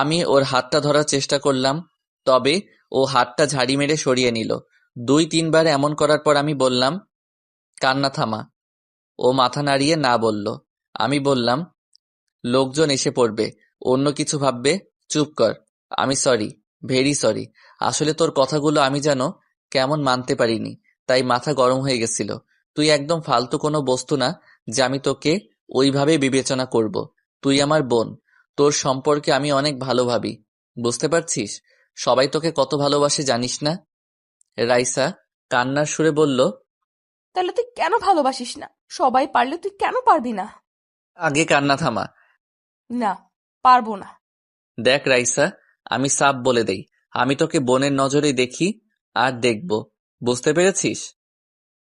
আমি ওর হাতটা ধরার চেষ্টা করলাম, তবে ও হাতটা ঝাড়ি মেরে সরিয়ে নিল। ২-৩ বার এমন করার পর আমি বললাম, কান্না থামা। ও মাথা নাড়িয়ে না বলল। আমি বললাম, লোকজন এসে পড়বে, অন্য কিছু ভাববে, চুপ কর। আমি সরি, ভেরি সরি। আসলে তোর কথাগুলো আমি যেন কেমন মানতে পারিনি, তাই মাথা গরম হয়ে গেছিল। তুই একদম ফালতু কোনো বস্তু না যে আমি তোকে ওইভাবে বিবেচনা করব। তুই আমার বোন, তোর সম্পর্কে আমি অনেক ভালো ভাবি, বুঝতে পারছিস? সবাই তোকে কত ভালোবাসে জানিস না? রাইসা কান্নার সুরে বলল, তাহলে তুই কেন ভালোবাসিস না? সবাই পারলে তুই কেন পারবি না? আগে কান্না থামা। না, পারবো না। দেখ রাইসা, আমি সাফ বলে দেই, আমি তোকে বোনের নজরেই দেখি আর দেখব, বুঝতে পেরেছিস?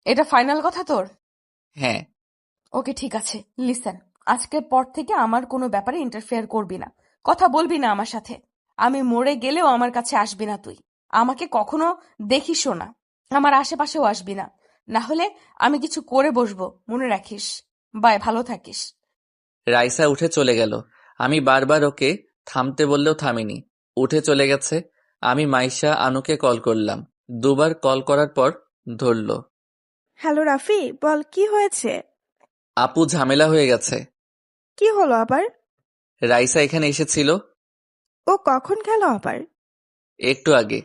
এটা ফাইনাল কথা তোর? হ্যাঁ। ওকে, ঠিক আছে। লিসেন, আজকের পর থেকে আমার কোনো ব্যাপারে ইন্টারফেয়ার করবি না, কথা বলবি না আমার সাথে। আমি মরে গেলেও আমার কাছে আসবি না তুই। আমাকে কখনো দেখিসও না, আমার আশেপাশেও আসবি না। না হলে আমি কিছু করে বসবো, মনে রাখিস। বাই, ভালো থাকিস। রাইসা উঠে চলে গেল। আমি বারবার ওকে থামতে বললেও থামিনি, উঠে চলে গেছে। আমি মাইশা আনুকে কল করলাম। ২ বার কল করার পর ধরল। হ্যালো রাফি, বল কি হয়েছে? আপু, ঝামেলা হয়ে গেছে। কি হলো আবার? রাইসা এখানে এসেছিল ও কখন গেল আবার? একটু আগে।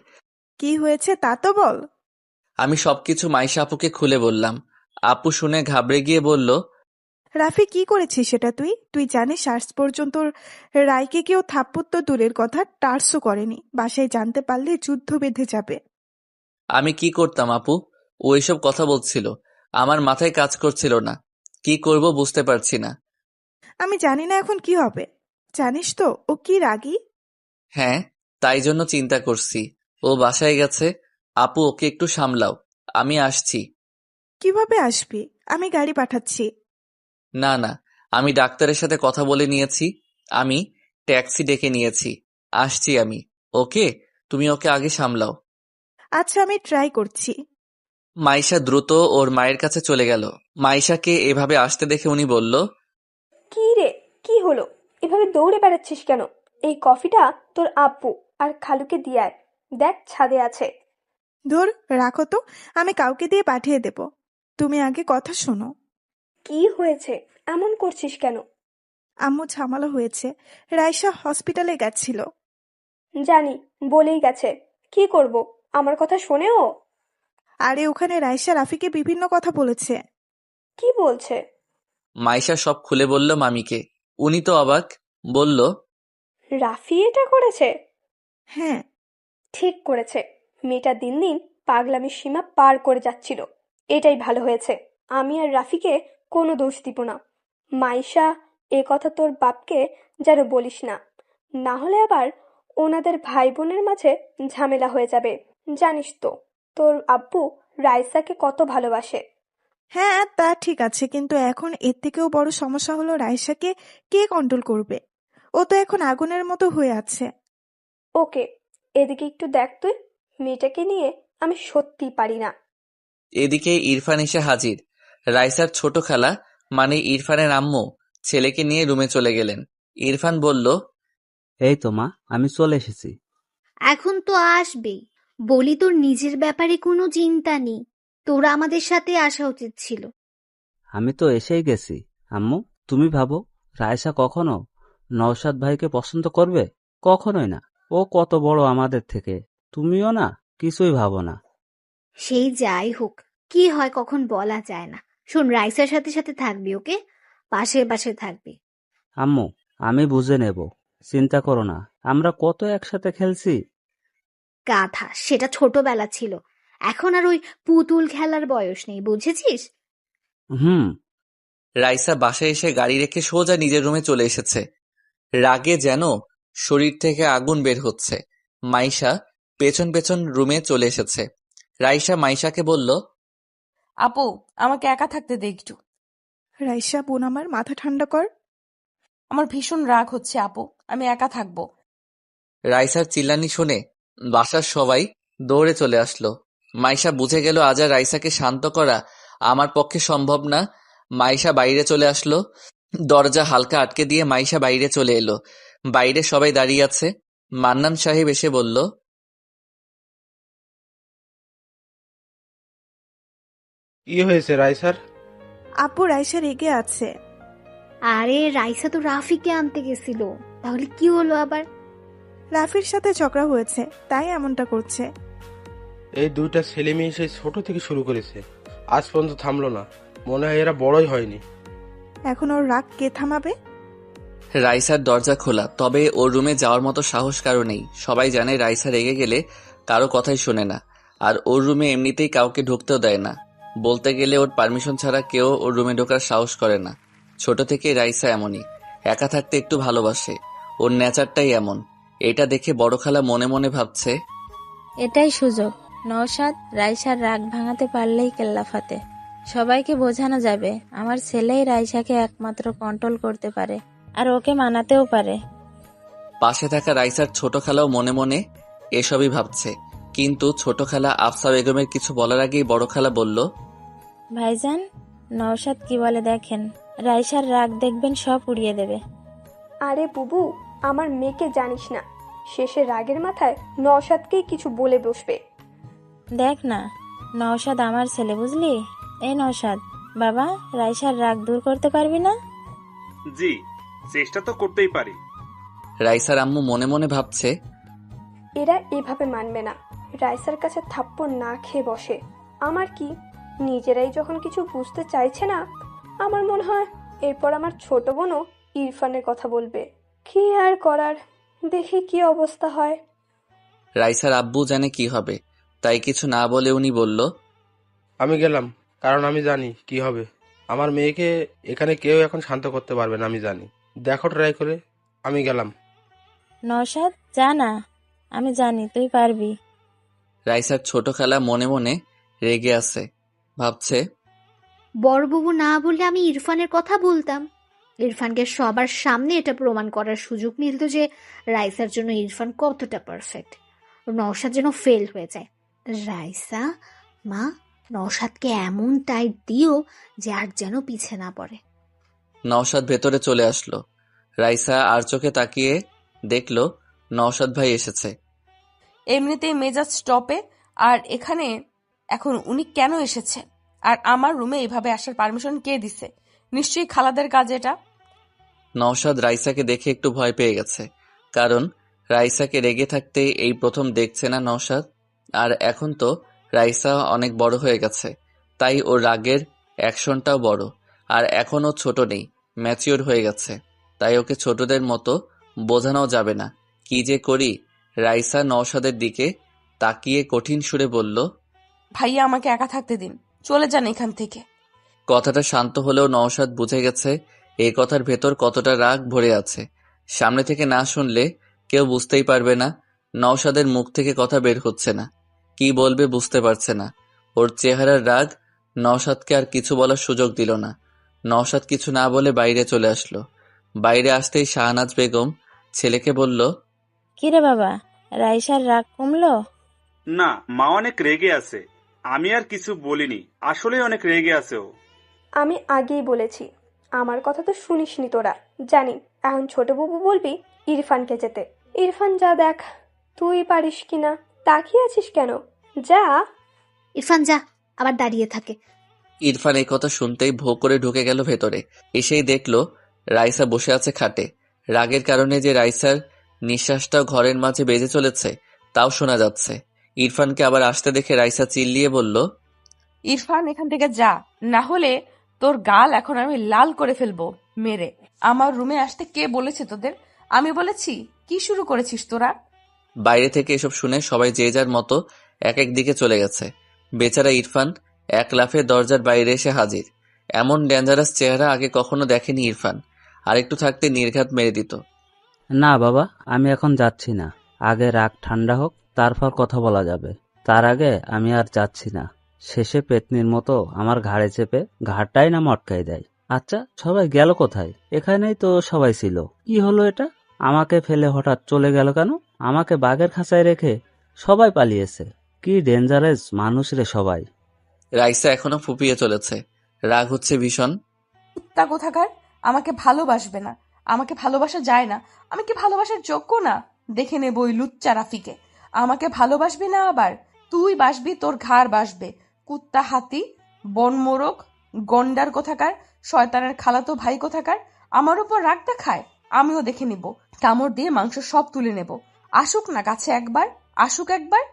কি হয়েছে তা তো বল। আমি সবকিছু মাইশা আপুকে খুলে বললাম। আপু শুনে ঘাবড়ে গিয়ে বলল, রাফি, কি করেছিস সেটা? তুই তুই জানিস আজ পর্যন্ত রায়কে কেউ থাপ্পড় তো দূরের কথা, টার্সও করেনি। বাসায় জানতে পারলে যুদ্ধ বেঁধে যাবে। আমি কি করতাম আপু? ও এসব কথা বলছিল, আমার মাথায় কাজ করছিল না। কি করব বুঝতে পারছি না। আমি জানি না এখন কি হবে। জানিস তো ও কি রাগী। হ্যাঁ, তাই জন্য চিন্তা করছি। ও বাসায় গেছে। আপু, ওকে একটু সামলাও, আমি আসছি। কিভাবে আসবি? আমি গাড়ি পাঠাচ্ছি। না না, আমি ডাক্তারের সাথে কথা বলে নিয়েছি। আমি ট্যাক্সি ডেকে নিয়েছি, আসছি আমি। ওকে, তুমি ওকে আগে সামলাও। আচ্ছা, আমি ট্রাই করছি। মাইশা দ্রুত ওর মায়ের কাছে চলে গেল। মাইশাকে এভাবে আসতে দেখে উনি বলল, কি রে, কি হলো? এভাবে দৌড়ে বেড়াচ্ছিস কেন? এই কফিটা তোর আব্বু আর খালুকে দিয়ে আয়। দেখ, ছাদে আছে। ধুর, রাখো তো, আমি কাউকে দিয়ে পাঠিয়ে দেব। তুমি আগে কথা শোনো। কি হয়েছে? এমন করছিস কেন? আম্মু ঝামেলা হয়েছে। রাইসা হসপিটালে গেছিল। জানি, বলেই গেছে। কি করব? আমার কথা শোনেও? আরে ওখানে রাইসা রাফিকে বিভিন্ন কথা বলেছে। কি বলছে? মাইশা সব খুলে বলল মামিকে। উনি তো অবাক, বলল, রাফি এটা করেছে? হ্যাঁ। ঠিক করেছে। মেয়েটা দিন দিন পাগলামির সীমা পার করে যাচ্ছিল। এটাই ভালো হয়েছে। আমি আর রাফিকে কোনো দোষ দিব না। মাইশা, এ কথা তোর বাপকে যেন বলিস না, না হলে আবার ওনাদের ভাই বোনের মাঝে ঝামেলা হয়ে যাবে। জানিস তো তোর আব্বু রাইসাকে কত ভালোবাসে। হ্যাঁ, তা ঠিক আছে, কিন্তু এখন এর থেকেও বড় সমস্যা হলো রাইসাকে কে কন্ট্রোল করবে? ও তো এখন আগুনের মতো হয়ে আছে। ওকে, এদিকে একটু দেখ তুই। মেয়েটাকে নিয়ে আমি সত্যিই পারি না। এদিকে ইরফান এসে হাজির। রাইসার ছোট খালা মানে ইরফানের আম্মু ছেলেকে নিয়ে রুমে চলে গেলেন। ইরফান বলল, এই তো মা, আমি চলে এসেছি। এখন তো আসবেই। বলি, তোর নিজের ব্যাপারে কোনো চিন্তা নেই, তোরা আমাদের সাথে আসা উচিত ছিল। আমি তো এসেই গেছি। আম্মু, তুমি ভাবো রায়সা কখনো নওশাদ ভাইকে পছন্দ করবে? কখনোই না। ও কত বড় আমাদের থেকে। তুমিও না, কিছুই ভাবো না। সেই যাই হোক, কি হয় কখন বলা যায় না। শোন, রাইসার সাথে সাথে থাকবি, ওকে? পাশে পাশে থাকবি। আম্মু, আমি বুঝে নেব, চিন্তা করো না। আমরা কত একসাথে খেলছি। গাধা, সেটা ছোটবেলা ছিল। এখন আর ওই পুতুল খেলার বয়স নেই, বুঝেছিস? হুম। রাইসা বাসায় এসে গাড়ি রেখে সোজা নিজের রুমে চলে এসেছে। রাগে যেন শরীর থেকে আগুন বের হচ্ছে। মাইশা পেছন পেছন রুমে চলে এসেছে। রাইসা মাইশাকে বলল, আপু, আমাকে একা থাকতে দে একটু। রাইসা বোন আমার, মাথা ঠান্ডা কর। আমার ভীষণ রাগ হচ্ছে আপু, আমি একা থাকবো। রাইসার চিল্লানি শুনে বাসার সবাই দৌড়ে চলে আসলো। মাইশা বুঝে গেল আজ আর রাইসাকে শান্ত করা আমার পক্ষে সম্ভব না। মাইশা বাইরে চলে আসলো। দরজা হালকা আটকে দিয়ে মাইশা বাইরে চলে এলো। বাইরে সবাই দাঁড়িয়ে আছে। মান্নান সাহেব এসে বলল, কি হয়েছে রাইসার? আপু রাইসা রেগে আছে। আরে রাইসা তো রাফিকে আনতে গেছিল, তাহলে কি হলো আবার? রাফির সাথে ঝগড়া হয়েছে, তাই এমনটা করছে। এই দুইটা ছেলে মেয়ে সেই ছোট থেকে শুরু করেছে, আজ পর্যন্ত থামলো না। মনে হয় এরা বড়ই হয়নি। এখন ওর রাগ কে থামাবে? রাইসার দরজা খোলা, তবে ওর রুমে যাওয়ার মতো সাহস কারো নেই। সবাই জানে রাইসা রেগে গেলে কারো কথাই শোনে না, আর ওর রুমে এমনিতেই কাউকে ঢুকতেও দেয় না। বলতে গেলে ওর পারমিশন ছাড়া কেউ ওর রুমে ঢোকার সাহস করে না। ছোট থেকেই রাইসা এমনই, একা থাকতে একটু ভালোবাসে। ওর নেচারটাই এমন। এটা দেখে বড় খালা মনে মনে ভাবছে, এটাই সুযোগ। নওশাদ, রাইসার রাগ ভাঙাতে পারলেই কেল্লাফাতে। সবাইকে বোঝানো যাবে আমার ছেলেই রাইসাকে একমাত্র কন্ট্রোল করতে পারে, আর ওকে মানাতেও পারে। পাশে থাকা রাইসার ছোট খালাও মনে মনে এসবই ভাবছে। কিন্তু ছোট খালা আফসা বেগমের কিছু বলার আগেই বড় খালা বলল, ভাইজান, নওশাদ কি বলে দেখেন, রাইসার রাগ দেখবেন সব উড়িয়ে দেবে। আরে বুবু, আমার মেয়েকে জানিস না, শেষে রাগের মাথায় নওশাদকেই কিছু বলে বসবে। দেখ না, নওশাদ আমার ছেলে, বুঝলি? এই নওশাদ, বাবা, রাইসার রাগ দূর করতে পারবি না? জি, চেষ্টা তো করতেই পারি। রাইসার আম্মু মনে মনে ভাবছে, এরা এভাবে মানবে না, রাইসার কাছে থাপ্পড় না খেয়ে বসে। আমার কি, নিজেরাই যখন কিছু বুঝতে চাইছে না, আমার মনে হয় এরপর আমার ছোট বোনও ইরফানের কথা বলবে। কি আর করার, দেখি কি অবস্থা হয়। রাইসার আব্বু জানে কি হবে, তাই কিছু না বলে উনি বলল, আমি গেলাম, কারণ আমি জানি কি হবে। আমার মেয়েকে এখানে কেউ এখন শান্ত করতে পারবে না, আমি জানি। দেখো ট্রাই করে। আমি গেলাম। নওশাদ, যা না, আমি জানি তুই পারবি। রাইসার ছোট খালা মনে মনে রেগে আছে। ভাবছে, বড়বাবু না বললে আমি ইরফানের কথা বলতাম। ইরফানকে সবার সামনে এটা প্রমাণ করার সুযোগ মিলত যে রাইসার জন্য ইরফান কতটা পারফেক্ট। নওশাদ যেন ফেল হয়ে যায়। রাইসা, মা, নওশাদকে এমন টাইট দিও যে আর যেন পিছে না পড়ে। নওশাদ ভেতরে চলে আসলো। রাইসা আর চোখে তাকিয়ে দেখল নওশাদ ভাই এসেছে। এমনিতেই মেজাজ স্টপে, আর এখানে এখন উনি কেন এসেছে? আর আমার রুমে এভাবে আসার পারমিশন কে দিছে? নিশ্চয়ই খালাদের কাজ এটা। নওশাদ রাইসাকে দেখে একটু ভয় পেয়ে গেছে, কারণ রাইসাকে রেগে থাকতে এই প্রথম দেখছে না নওশাদ। আর এখন তো রাইসা অনেক বড় হয়ে গেছে, তাই ওর রাগের অ্যাকশনটাও বড়। আর এখনও ছোট নেই, ম্যাচিওর হয়ে গেছে, তাই ওকে ছোটদের মতো বোঝানো যাবে না। কি যে করি। রাইসা নওশাদের দিকে তাকিয়ে কঠিন সুরে বলল, ভাইয়া, আমাকে একা থাকতে দিন, চলে যান এখান থেকে। কথাটা শান্ত হলেও নওশাদ বুঝে গেছে এই কথার ভেতর কতটা রাগ ভরে আছে। সামনে থেকে না শুনলে কেউ বুঝতেই পারবে না। নওশাদের মুখ থেকে কথা বের হচ্ছে না, কি বলবে বুঝতে পারছে না। ওর চেহারার রাগ নওশাদকে আর কিছু বলার সুযোগ দিল না। নওশাদ কিছু না বলে বাইরে চলে আসলো। বাইরে আসতেই শাহনাজ বেগম ছেলেকে বলল, কিরে বাবা, রাইসার রাগ কমলো? না, মা অনেক রেগে আছে। আমি আর কিছু বলিনি, আসলে অনেক রেগে আছে ও। আমি আগেই বলেছি, আমার কথা তো শুনিসনি তোরা। জানি এখন ছোট বাবু বলবি ইরফানকে যেতে। ইরফান যা দেখ, তুই পারিস কিনা। তাকিয়ে আছিস কেন? যা। ইরফান যা, আবার দাঁড়িয়ে থাকে। ইরফান এই কথা শুনতেই ভোঁ করে ঢুকে গেল ভেতরে। এসেই দেখল রাইসা বসে আছে খাটে। রাগের কারণে যে রাইসার নিঃশ্বাসটাও ঘরের মাঝে বেজে চলেছে তাও শোনা যাচ্ছে। ইরফানকে আবার আসতে দেখে রাইসা চিল্লিয়ে বলল, ইরফান, এখান থেকে যা, না হলে তোর গাল এখন আমি লাল করে ফেলবো মেরে। আমার রুমে আসতে কে বলেছে তোদের? আমি বলেছি? কি শুরু করেছিস তোরা? বাইরে থেকে এসব শুনে সবাই যে যার মতো এক এক দিকে চলে গেছে। বেচারা ইরফান এক লাফে দরজার বাইরে এসে হাজির। এমন ডেঞ্জারাস চেহারা আগে কখনো দেখেনি ইরফান। আরেকটু থাকতে নির্ঘাত মেরে দিত। না বাবা, আমি এখন যাচ্ছি না। আগে রাগ ঠান্ডা হোক, তারপর কথা বলা যাবে। তার আগে আমি আর যাচ্ছি না। শেষে পেতনির মতো আমার ঘাড়ে চেপে ঘাড়টাই না মটকাই দেয়। আচ্ছা, সবাই গেল কোথায়? এখানেই তো সবাই ছিল। কি হলো এটা? আমাকে ফেলে হঠাৎ চলে গেল কেন? আমাকে বাঘের খাঁচায় রেখে সবাই পালিয়েছে। কি ডেঞ্জারাস মানুষ রে সবাই। রাইসা এখনো ফুপিয়ে চলেছে, রাগ হচ্ছে ভীষণ। কুত্তা কোথাকার, আমাকে ভালোবাসবে না, আমাকে ভালোবাসা যায় না? আমি কি ভালোবাসার যোগ্য না? দেখে নেব ওই লুচ্চা রাফিকে। আমাকে ভালোবাসবি না আবার? তুই বাসবি, তোর ঘাড় বাসবে। কুত্তা, হাতি, বনমোরগ, গন্ডার কোথাকার, শয়তানের খালাতো ভাই কোথাকার, আমার উপর রাগ দেখায়। আমিও দেখে নিব, কামড় দিয়ে মাংস সব তুলে নেব। আসুক না কাছে একবার, আসুক একবার।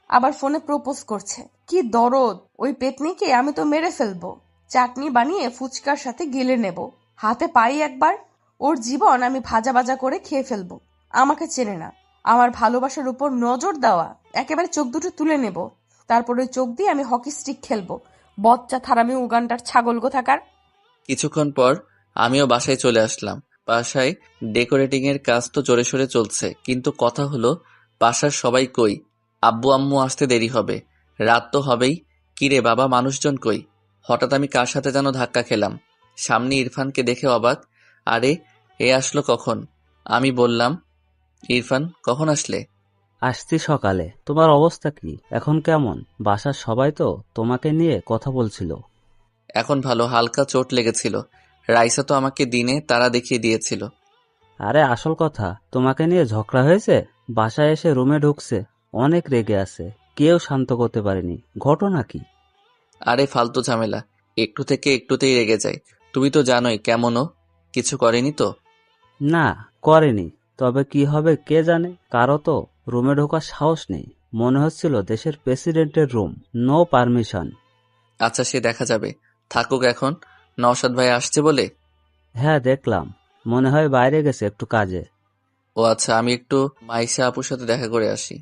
আবার ফোনে প্রপোজ করছে। কি দরদ! ওই পেতনিকে আমি তো মেরে ফেলবো, চাটনি বানিয়ে ফুচকার সাথে গিলে নেব। হাতে পাই একবার, ওর জীবন আমি ভাজা ভাজা করে খেয়ে ফেলবো। আমাকে চেনে না, আমার ভালোবাসার উপর নজর দেওয়া, একেবারে চোখ দুটো তুলে নেব। তারপর ওই চোখ দিয়ে আমি হকি স্টিক খেলবো। বচ্চা থারামি উগান্ডার ছাগল কোথাকার। কিছুক্ষণ পর আমিও বাসায় চলে আসলাম। বাসায় ডেকোরেটিং এর কাজ তো জোরে সোরে চলছে, কিন্তু কথা হলো বাসার সবাই কই? আব্বু আম্মু আসতে দেরি হবে, রাত তো হবেই। কিরে বাবা, মানুষজন কই? হঠাৎ আমি কার সাথে যেন ধাক্কা খেলাম। সামনে ইরফানকে দেখে অবাক। আরে, এ আসলো কখন? আমি বললাম, ইরফান কখন আসলে? আসছি সকালে। তোমার অবস্থা কি এখন? কেমন? বাসার সবাই তো তোমাকে নিয়ে কথা বলছিল। এখন ভালো, হালকা চোট লেগেছিল। রাইসা তো আমাকে দিনে তারা দেখিয়ে দিয়েছিল। আরে আসল কথা, তোমাকে নিয়ে ঝগড়া হয়েছে। বাসায় এসে রুমে ঢুকছে, অনেক রেগে আছে, কেউ শান্ত করতে পারেনি। ঘটনা কি? আরে ফালতু ঝামেলা, একটু থেকে একটুতেই রেগে যায়। তুমি তো জানোই কেমনও। কিছু করেনি তো? না, করেনি। তবে কি হবে কে জানে। কারো তো রুমে ঢোকার সাহস নেই। মনে হচ্ছিল দেশের প্রেসিডেন্টের রুম, নো পারমিশন। আচ্ছা, সে দেখা যাবে, থাকুক এখন। নওশাদ ভাই আসছে বলে? হ্যাঁ দেখলাম, মনে হয় বাইরে গেছে একটু কাজে। ও আচ্ছা, আমি একটু মাইশা আপুর সাথে দেখা করে আসি।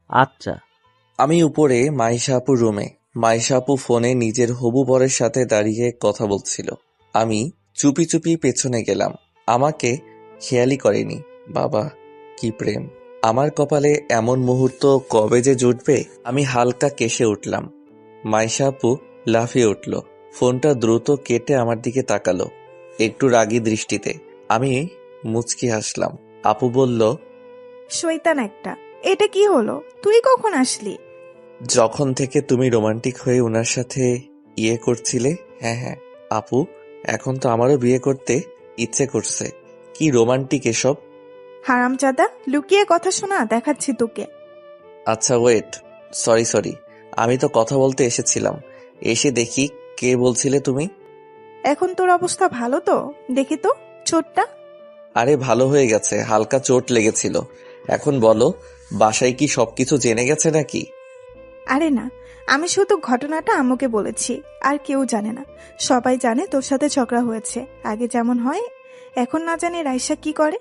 আচ্ছা। আমি উপরে মাইশা আপুর রুমে। মাইশা আপু ফোনে নিজের হবু বরের সাথে দাঁড়িয়ে কথা বলছিল। আমি চুপি চুপি পেছনে গেলাম। আমাকে খেয়ালই করেনি। বাবা, কি প্রেম! আমার কপালে এমন মুহূর্ত কবে যে জুটবে। আমি হালকা কেশে উঠলাম। মাইশা আপু লাফিয়ে উঠল। ফোনটা দ্রুত কেটে আমার দিকে তাকালো, একটু রাগী দৃষ্টিতে। আমি মুচকি হাসলাম। আপু বলল, শয়তান একটা, এটা কি হলো? তুই কখন আসলি? যখন থেকে তুমি রোমান্টিক হয়ে ওনার সাথে ইয়ে করছিলে। হ্যাঁ হ্যাঁ আপু, এখন তো আমারও বিয়ে করতে ইচ্ছে করছে। কি রোমান্টিক এসব! হারামজাদা, লুকিয়ে কথা শোনা, দেখাচ্ছি তোকে। আচ্ছা ওয়েট, সরি, আমি তো কথা বলতে এসেছিলাম। এসে দেখি কে বলছিলে তুমি? এখন তোর অবস্থা ভালো তো? দেখি তো চোটটা। আরে ভালো হয়ে গেছে, হালকা চোট লেগেছিল। এখন বলো, বাসায় কি সবকিছু জেনে গেছে নাকি? আরে না, আমি শুধু ঘটনাটা আম্মুকে বলেছি, আর কেউ জানে না। সবাই জানে তোর সাথে ঝগড়া হয়েছে। আগে যেমন হয়, এখন না জানি রাইসা কি করে।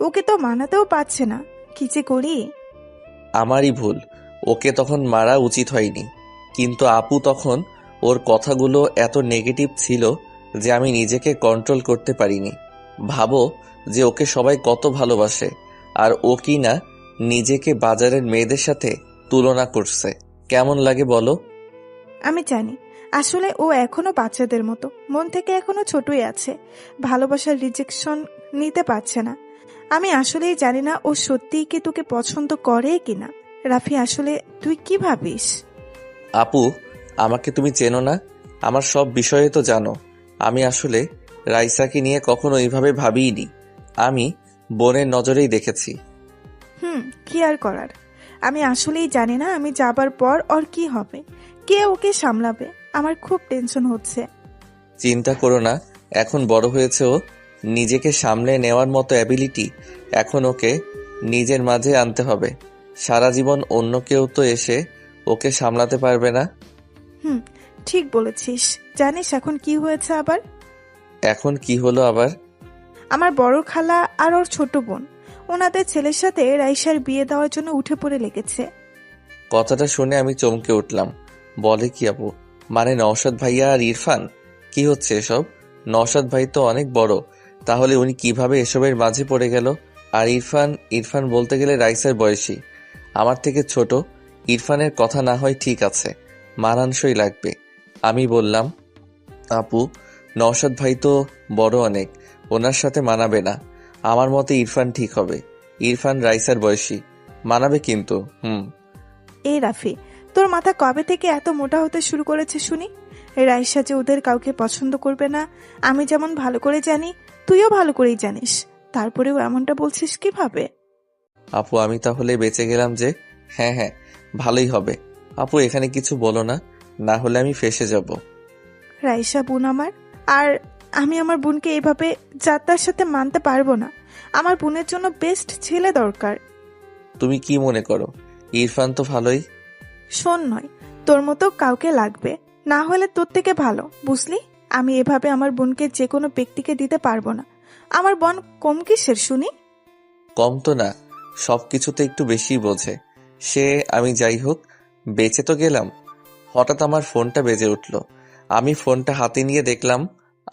ওকে তো মানাতেও পারছে না। কি যে করি। আমারই ভুল, ওকে তখন মারা উচিত হয়নি। কিন্তু আপু তখন ওর কথাগুলো এত নেগেটিভ ছিল যে আমি নিজেকে কন্ট্রোল করতে পারিনি। ভাবো যে ওকে সবাই কত ভালোবাসে, আর ও কি না নিজেকে বাজারের মেয়েদের সাথে তুলনা করছে। কেমন লাগে বলো? আমি জানি, আসলে ও এখনো বাচ্চাদের মতো, মন থেকে এখনো ছোটই আছে। ভালোবাসার রিজেকশন নিতে পারছে না। আমি আসলেই জানি না ও সত্যিই কি তোকে পছন্দ করে কিনা। রাফি, আসলে তুই কি ভাবিস? আপু, আমাকে তুমি চেনো না, আমার সব বিষয়ে তো জানো। আমি আসলে রাইসাকে নিয়ে কখনো এইভাবে ভাবিইনি। আমি বোনের নজরেই দেখেছি। কি আর করার। আমি আসলেই জানি না আমি যাবার পর ওর কি হবে, কে ওকে সামলাবে। আমার খুব টেনশন হচ্ছে। চিন্তা করো না, এখন বড় হয়েছে ও, নিজেকে সামলে নেওয়ার মতো অ্যাবিলিটি এখন ওকে নিজের মাঝে আনতে হবে। সারা জীবন অন্য কেউ তো এসে ওকে সামলাতে পারবে না। ঠিক বলেছিস। জানিস এখন কি হয়েছে আবার? এখন কি হলো আবার? আমার বড় খালা আর ওর ছোট বোন, ওনাদের ছেলের সাথে রাইসার বিয়ে দেওয়ার জন্য উঠে পড়ে লেগেছে। কথাটা শুনে আমি চমকে উঠলাম। বলে কি আপু? মানে নওশাদ ভাইয়া আর ইরফান? কি হচ্ছে এসব? নওশাদ ভাই তো অনেক বড়, তাহলে উনি কিভাবে এসবের মাঝে পড়ে গেল? আর ইরফান বলতে গেলে রাইসার বয়সী, আমার থেকে ছোট। ইরফানের কথা না হয় ঠিক আছে, মানানসই লাগবে। আমি বললাম, আপু, নওশাদ ভাই তো বড় অনেক, ওনার সাথে মানাবে না। আমার মতে ইরফান ঠিক হবে। ইরফান রাইসার বয়সী, মানাবে কিন্তু। এই রাফি, তোর মাথা কবে থেকে এত মোটা হতে শুরু করেছে শুনি? রাইসা যে ওদের কাউকে পছন্দ করবে না, আমি যেমন ভালো করে জানি, তুইও ভালো করেই জানিস, তারপরেও এমনটা বলছিস কিভাবে? আপু আমি তাহলে বেঁচে গেলাম যে? হ্যাঁ হ্যাঁ, ভালোই হবে। আপু এখানে কিছু বলো না, না হলে আমি ফেঁসে যাব। রাইসা বোন আমার, আর আমি আমার বোনকে এভাবে যাত্রার সাথে মানতে পারবো না। আমার বোনের জন্য বেস্ট ছেলে দরকার। তুমি কি মনে করো? ইরফান তো ভালোই। শোন নয়, তোর মতো কাউকে লাগবে, না হলে তোর থেকে ভালো, বুঝলি? আমি এভাবে আমার বোনকে যে কোনো ব্যক্তিকে দিতে পারবো না। আমার বোন কম কিসের শুনি? কম তো না, সবকিছুতে একটু বেশি বোঝে সে। আমি যাই হোক, বেঁচে তো গেলাম। হঠাৎ আমার ফোনটা বেজে উঠল। আমি ফোনটা হাতে নিয়ে দেখলাম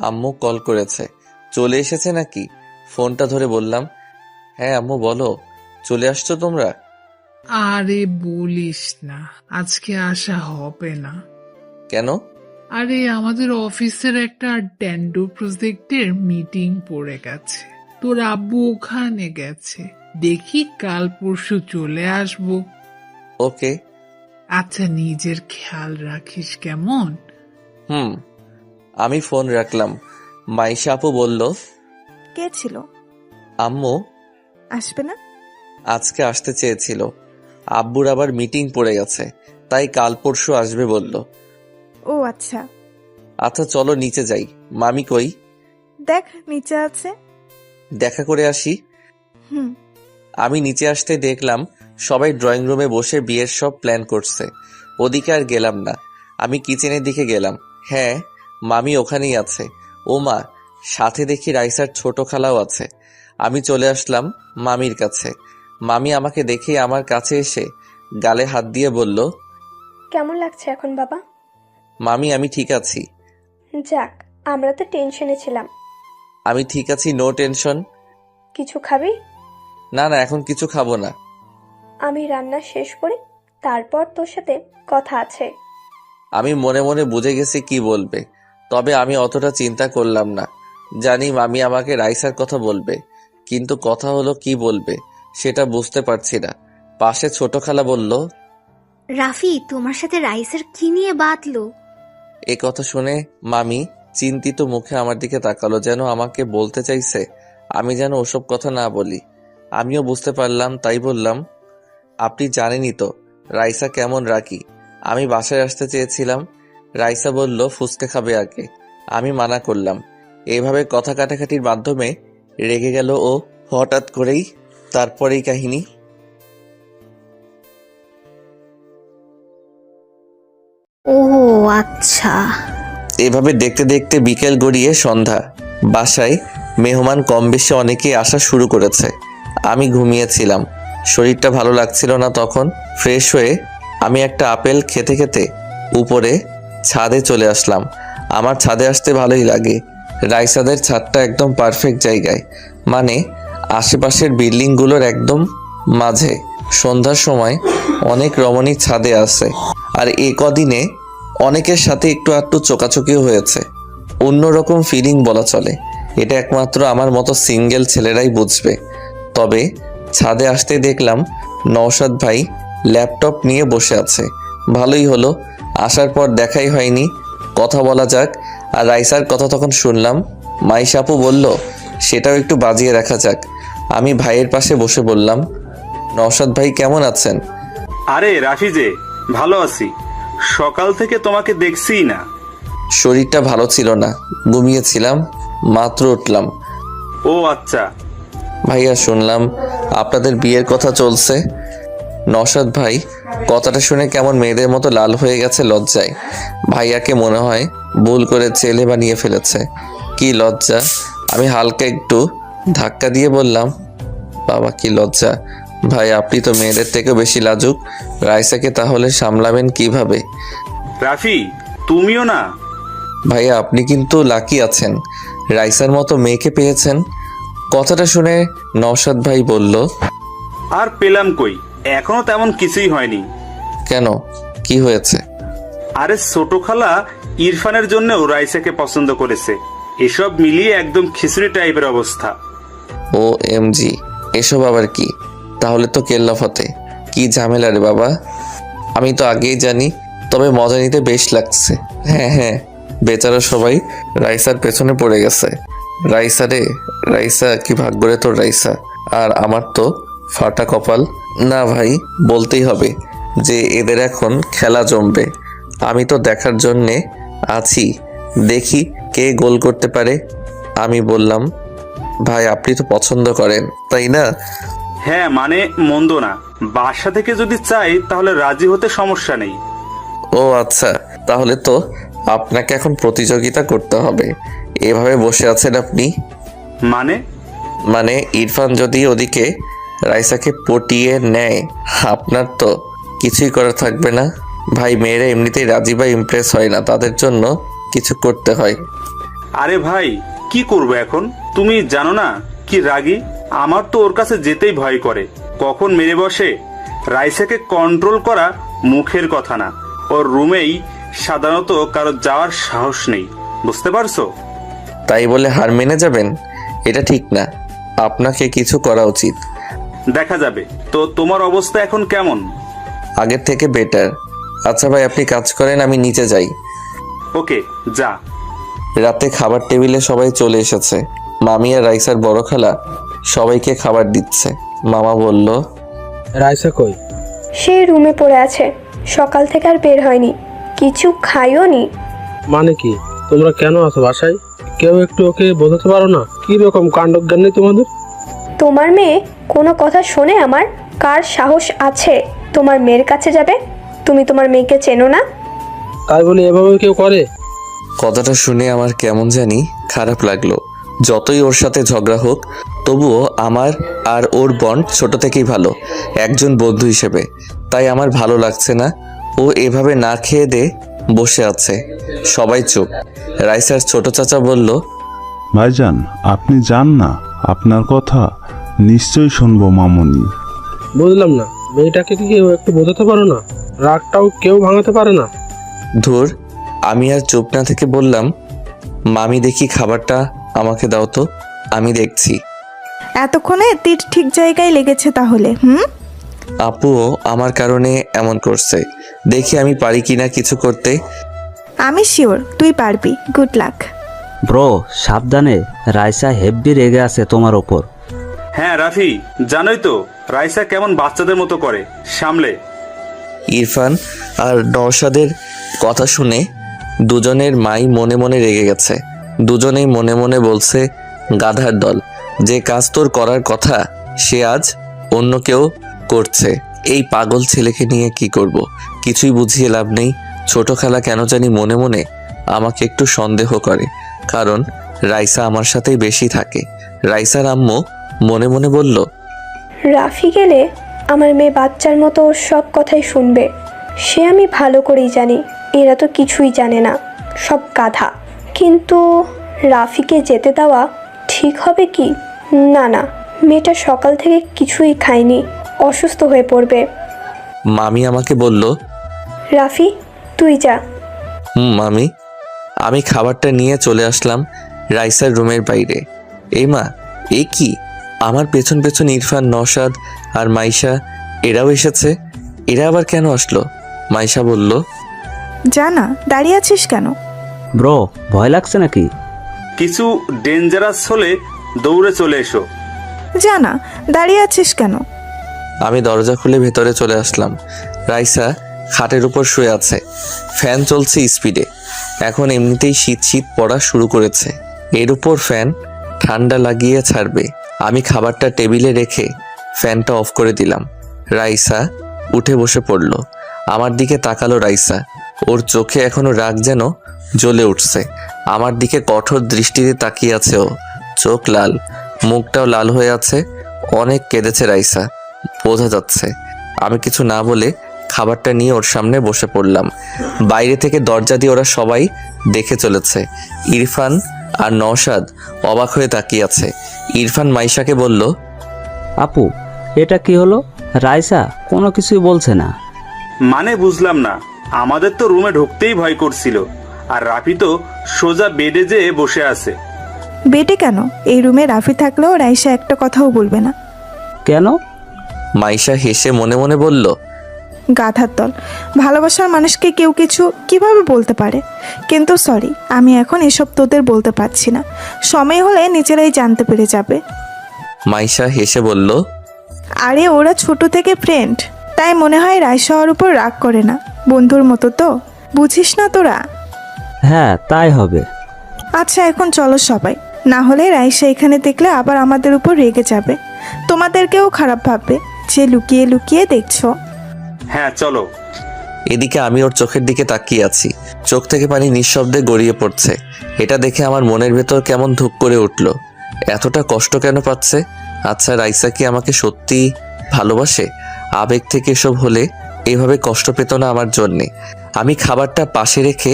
আম্মু কল করেছে। চলে এসেছে নাকি? ফোনটা ধরে বললাম, হ্যাঁ আম্মু বলো, চলে আসছো তোমরা? আরে বলিস না, আজকে আসা হবে না। কেন? আরে আমাদের অফিসের একটা ড্যান্ডো প্রজেক্টের মিটিং পড়ে গেছে, তোর আব্বু ওখানে গেছে। দেখি কাল পরশু চলে আসবো। ওকে। আচ্ছা নিজের খেয়াল রাখিস কেমন? হুম। আমি ফোন রাখলাম। মাইশা আপু বলল, কে ছিল? আম্মু আসবে না? আজকে আসতে চেয়েছিল, আব্বুর আবার মিটিং পড়ে গেছে, তাই কাল পরশু আসবে বলল। ও আচ্ছা। আচ্ছা চলো নিচে যাই। মামি কই? দেখ নিচে আছে। দেখা করে আসি। হুম। আমি নিচে আসতে দেখলাম সবাই ড্রয়িং রুমে বসে বিয়ের সব প্ল্যান করছে। ওদিকে আর গেলাম না, আমি কিচেনের দিকে গেলাম। হ্যাঁ, মামি ওখানেই আছে। ও মা, সাথে দেখি রাইসার ছোট খালাও আছে। আমি চলে আসলাম মামির কাছে। মামি আমাকে দেখে আমার কাছে এসে গালে হাত দিয়ে বলল, কেমন লাগছে এখন বাবা? মামি আমি ঠিক আছি। যাক, আমরা তো টেনশনে ছিলাম। আমি ঠিক আছি, নো টেনশন। কিছু খাবি? না না, এখন কিছু খাবো না। আমি রান্না শেষ করি, তারপর তোর সাথে কথা আছে। আমি মনে মনে বুঝে গেছি কি বলবে, তবে আমি অতটা চিন্তা করলাম না। জানি মামি আমাকে রাইসার কথা বলবে, কিন্তু কথা হলো কি বলবে সেটা বুঝতে পারছি না। পাশে ছোট খালা বলল, রাফি তোমার সাথে রাইসের কি নিয়ে বাতলো? এ কথা শুনে মামি চিন্তিত মুখে আমার দিকে তাকালো, যেন আমাকে বলতে চাইছে আমি যেন ওসব কথা না বলি। আমিও বুঝতে পারলাম, তাই বললাম, আপনি জানেনই তো রাইসা কেমন রাখি। আমি বাসায় আসতে চেয়েছিলাম, রাইসা বলল ফুচকা খাবে আগে। আমি মানা করলাম। এইভাবে কথা কাটাকাটির মাধ্যমে রেগে গেল ও হঠাৎ করেই। তারপরেই কাহিনী। ও আচ্ছা। এভাবে দেখতে দেখতে বিকেল গড়িয়ে সন্ধ্যা। বাসায় মেহমান কম বেশি অনেকেই আসা শুরু করেছে। আমি ঘুমিয়েছিলাম, শরীরটা ভালো লাগছিল না। তখন ফ্রেশ হয়ে আমি একটা আপেল খেতে খেতে উপরে ছাদে চলে আসলাম। আমার ছাদে আসতে ভালোই লাগে। রাইসাদের ছাদটা একদম পারফেক্ট জায়গায়, মানে আশেপাশের বিল্ডিংগুলোর একদম মাঝে। সন্ধ্যার সময় অনেক রমণী ছাদে আছে, আর এ কদিনে অনেকের সাথে একটু আধটু চোকাচোকিও হয়েছে। অন্যরকম ফিলিং বলা চলে। এটা একমাত্র আমার মতো সিঙ্গেল ছেলেরাই বুঝবে। তবে ছাদে আসতে দেখলাম নওশাদ ভাই ল্যাপটপ নিয়ে বসে আছে। ভালোই হলো, আসার পর দেখাই হয়নি, কথা বলা যাক। আর রাইসার কথা তখন শুনলাম। মাইশা আপু বলল সেটাও একটু বাজিয়ে রাখা যাক। আমি ভাইয়ের পাশে বসে বললাম, নওশাদ ভাই কেমন আছেন? আরে রাফি যে, ভালো আছি। সকাল থেকে তোমাকে দেখছিই না। শরীরটা ভালো ছিল না, ঘুমিয়েছিলাম, মাত্র উঠলাম। ও আচ্ছা। ভাইয়া শুনলাম আপনাদের বিয়ের কথা চলছে। নওশাদ ভাই কথাটা শুনে কেমন মেয়েদের মতো লাল হয়ে গেছে লজ্জায়। ভাইয়াকে মনে হয় ভুল করে ছেলে বানিয়ে ফেলেছে। কি লজ্জা! আমি হালকা একটু ধাক্কা দিয়ে বললাম, বাবা কি লজ্জা! ভাই আপনি তো মেয়েদের থেকেও বেশি লাজুক, রাইসাকে তাহলে সামলাবেন কিভাবে? রাফি তুমিও না। ভাইয়া আপনি কিন্তু লাকি আছেন, রাইসার মতো মেয়েকে পেয়েছেন। কথাটা শুনে নওশাদ ভাই বলল, আর পেলাম কই, এখনো তেমন কিছুই হয়নি। কেন, কি হয়েছে? আরে ছোট খালা ইরফানের জন্য রাইসাকে পছন্দ করেছে। এসব মিলিয়ে একদম খিচুড়ি টাইপের অবস্থা। ও এমজি, এসব আবার কি? তাহলে তো কেল্লাফতে। কি ঝামেলা রে বাবা! আমি তো আগেই জানি, তবে মজা নিতে বেশ লাগছে। হ্যাঁ হ্যাঁ, বেচারা সবাই রাইসার পেছনে পড়ে গেছে। রাইসা রে, রাইসা কি ভাগ্য রে তোর রাইসা, আর আমার তো ফাটা কপাল। না ভাই, বলতেই হবে যে এদের এখন খেলা জমবে। আমি তো দেখার জন্যে আছি, দেখি কে গোল করতে পারে। আমি বললাম, ভাই আপনি তো পছন্দ করেন তাই না? হ্যাঁ মানে মন্দ না, বাসা থেকে যদি চাই তাহলে রাজি হতে সমস্যা নেই। ও আচ্ছা, তাহলে তো আপনাকে এখন প্রতিযোগিতা করতে হবে। এভাবে বসে আছেন আপনি? মানে ইরফান যদি ওদিকে রাইসাকে পটিয়ে নেয়, আপনার তো কিছুই করা থাকবে না। ভাই, মেয়েরা এমনিতেই রাজি বা ইমপ্রেস হয় না, তাদের জন্য কিছু করতে হয়। আরে ভাই কি করবো এখন, তুমি জানো না কি রাগী। আমার তো ওর কাছে যেতেই ভয় করে, কখন মেরে বসে। রাইসাকে কন্ট্রোল করা মুখের কথা না, ওর রুমেই সাধারণত কারো যাওয়ার সাহস নেই, বুঝতে পারছো? তাই বলে হার মেনে যাবেন? এটা ঠিক না, আপনাকে কিছু করা উচিত। দেখা যাবে। তো তোমার অবস্থা এখন কেমন? আগের থেকে বেটার। আচ্ছা ভাই, আপনি কাজ করেন, আমি নিচে যাই। ওকে যা। রাতে খাবার টেবিলে সবাই চলে এসেছে। মামি আর রাইসার বড় খালা সবাইকে খাবার দিচ্ছে। মামা বলল, রাইসা কই? সে রুমে পড়ে আছে, সকাল থেকে আর বের হয়নি, কিছু খাইও নি। মানে কি, তোমরা কেন আছো বাসায়? কেউ একটু ওকে বোঝাতে পারো না? কি রকম কাণ্ডজ্ঞান নেই তোমাদের? তোমার মেয়ে কোনো কথা শোনে আমার? কার সাহস আছে তোমার মেয়ের কাছে যাবে? তুমি তোমার মেয়েকে চেনো না? তাই বলে এভাবে কেউ করে? কথাটা শুনে আমার কেমন জানি খারাপ লাগলো। যতই ওর সাথে ঝগড়া হোক, তবুও আমার আর ওর বন্ড ছোট থেকেই ভালো, একজন বন্ধু হিসেবে। তাই আমার ভালো লাগছে না ও এভাবে না খেয়ে দে বসে আছে। সবাই চুপ। রাইসার ছোট চাচা বলল, ভাইজান আপনি যান না, আপনার কথা নিশ্চয়ই শুনবো মামুনি। বুঝলাম না, মেয়েটাকে কি কেউ একটু বোঝাতে পারো না? রাগটাও কেউ ভাঙাতে পারে না? ধুর। আমি আর চুপ না থেকে বললাম, মামি দেখি খাবারটা আমাকে দাও তো, আমি দেখছি। এতক্ষণে তীর ঠিক জায়গায় লেগেছে তাহলে। আপুও আমার কারণে এমন করছে, দেখি আমি পারি কিনা কিছু করতে। আমি শিওর তুই পারবি, গুড লাক। ব্রো সাবধানে, রাইসা হেব্বি রেগে আছে তোমার ওপর। হ্যাঁ রাফি, জানোই তো রাইসা কেমন বাচ্চাদের মতো করে, সামলে। ইরফান আর নওশাদের কথা শুনে দুজনের মাই মনে মনে রেগে গেছে। দুজনেই মনে মনে বলছে, গাধার দল, যে কাজ তোর করার কথা সে আজ অন্য কেউ করছে। এই পাগল ছেলেকে নিয়ে কি করব, কিছুই বুঝিয়ে লাভ নেই। ছোট খালা কেন জানি মনে মনে আমাকে একটু সন্দেহ করে, কারণ রাইসা আমার সাথেই বেশি থাকে। রাইসার আম্মু মনে মনে বলল, রাফি গেলে আমার মেয়ে বাচ্চার মতো ওর সব কথাই শুনবে। সে আমি ভালো করেই জানি এরা তো কিছুই জানে না, সব গাধা। কিন্তু রাফিকে যেতে দেওয়া ঠিক হবে কি? না না, মেয়েটা সকাল থেকে কিছুই খায়নি, অসুস্থ হয়ে পড়বে। মামি আমাকে বলল, রাফি তুই যা। মামি। আমি খাবারটা নিয়ে চলে আসলাম রাইসার রুমের বাইরে। এই মা, এ কি? আমার পেছন পেছন ইরফান, নওশাদ আর মাইশা এরাও এসেছে। এরা আবার কেন আসলো? মাইশা বলল, জানা, দাঁড়িয়ে আছিস কেন? ব্রো ভয় লাগছে নাকি? কিছু ডেঞ্জারাস হলে দৌড়ে চলে এসো। জানা, দাঁড়িয়ে আছিস কেন? আমি দরজা খুলে ভেতরে চলে আসলাম। রাইসা খাটের উপর শুয়ে আছে, ফ্যান চলছে স্পিডে। এখন এমনিতেই শীত শীত পড়া শুরু করেছে, এর উপর ফ্যান ঠান্ডা লাগিয়ে ছাড়বে। আমি খাবারটা টেবিলে রেখে ফ্যানটা অফ করে দিলাম। রাইসা উঠে বসে পড়ল। আমার দিকে তাকালো রাইসা, ওর চোখে এখনো রাগ যেন জ্বলে উঠছে। আমার দিকে কঠোর দৃষ্টিতে তাকিয়ে আছে ও, চোখ লাল, মুখটাও লাল হয়ে আছে। অনেক কেঁদেছে রাইসা, বোঝা যাচ্ছে। আমি কিছু না বলে খাবারটা নিয়ে ওর সামনে বসে পড়লাম। বাইরে থেকে দরজা দিয়ে ওরা সবাই দেখে চলেছে। ইরফান আর নওশাদ অবাক হয়ে তাকিয়ে আছে। ইরফান মাইশাকে বলল, আপু এটা কি হলো? রাইসা কোনো কিছুই বলছে না। মানে বুঝলাম না, আমাদের তো রুমে ঢুকতেই ভয় করছিল, আর রাফি তো সোজা বেডে যেয়ে বসে আছে। বেটে কেন? এই রুমে রাফি থাকলেও রাইসা একটা কথাও বলবে না। কেন? মাইশা হেসে মনে মনে বলল, গাধার দল। ভালোবাসার মানুষকে কেউ কিছু কিভাবে বলতে পারে? কিন্তু সরি, আমি এখন এসব তোদের বলতে পারছি না। সময় হলে নিজেরাই জানতে পেরে যাবে। মাইশা হেসে বলল, আরে ওরা ছোট থেকে ফ্রেন্ড, তাই মনে হয় রাইসা ওর উপর রাগ করে না। বন্ধুর মতো তো, বুঝিস না তোরা? হ্যাঁ, তাই হবে। আচ্ছা এখন চলো সবাই, না হলে রাইসা এখানে দেখলে আবার আমাদের উপর রেগে যাবে। তোমাদেরকেও খারাপ ভাববে যে লুকিয়ে লুকিয়ে দেখছো। হ্যাঁ চলো। এদিকে আমি ওর চোখের দিকে তাকিয়ে আছি। চোখ থেকে পানি নিঃশব্দে গড়িয়ে পড়ছে। এটা দেখে আমার মনের ভেতর কেমন ধুক করে উঠল। এতটা কষ্ট কেন পাচ্ছে? আচ্ছা, রাইসা কি আমাকে সত্যি ভালোবাসে? আবেগ থেকে এসব হলে এভাবে কষ্ট পেত না আমার জন্যে। আমি খাবারটা পাশে রেখে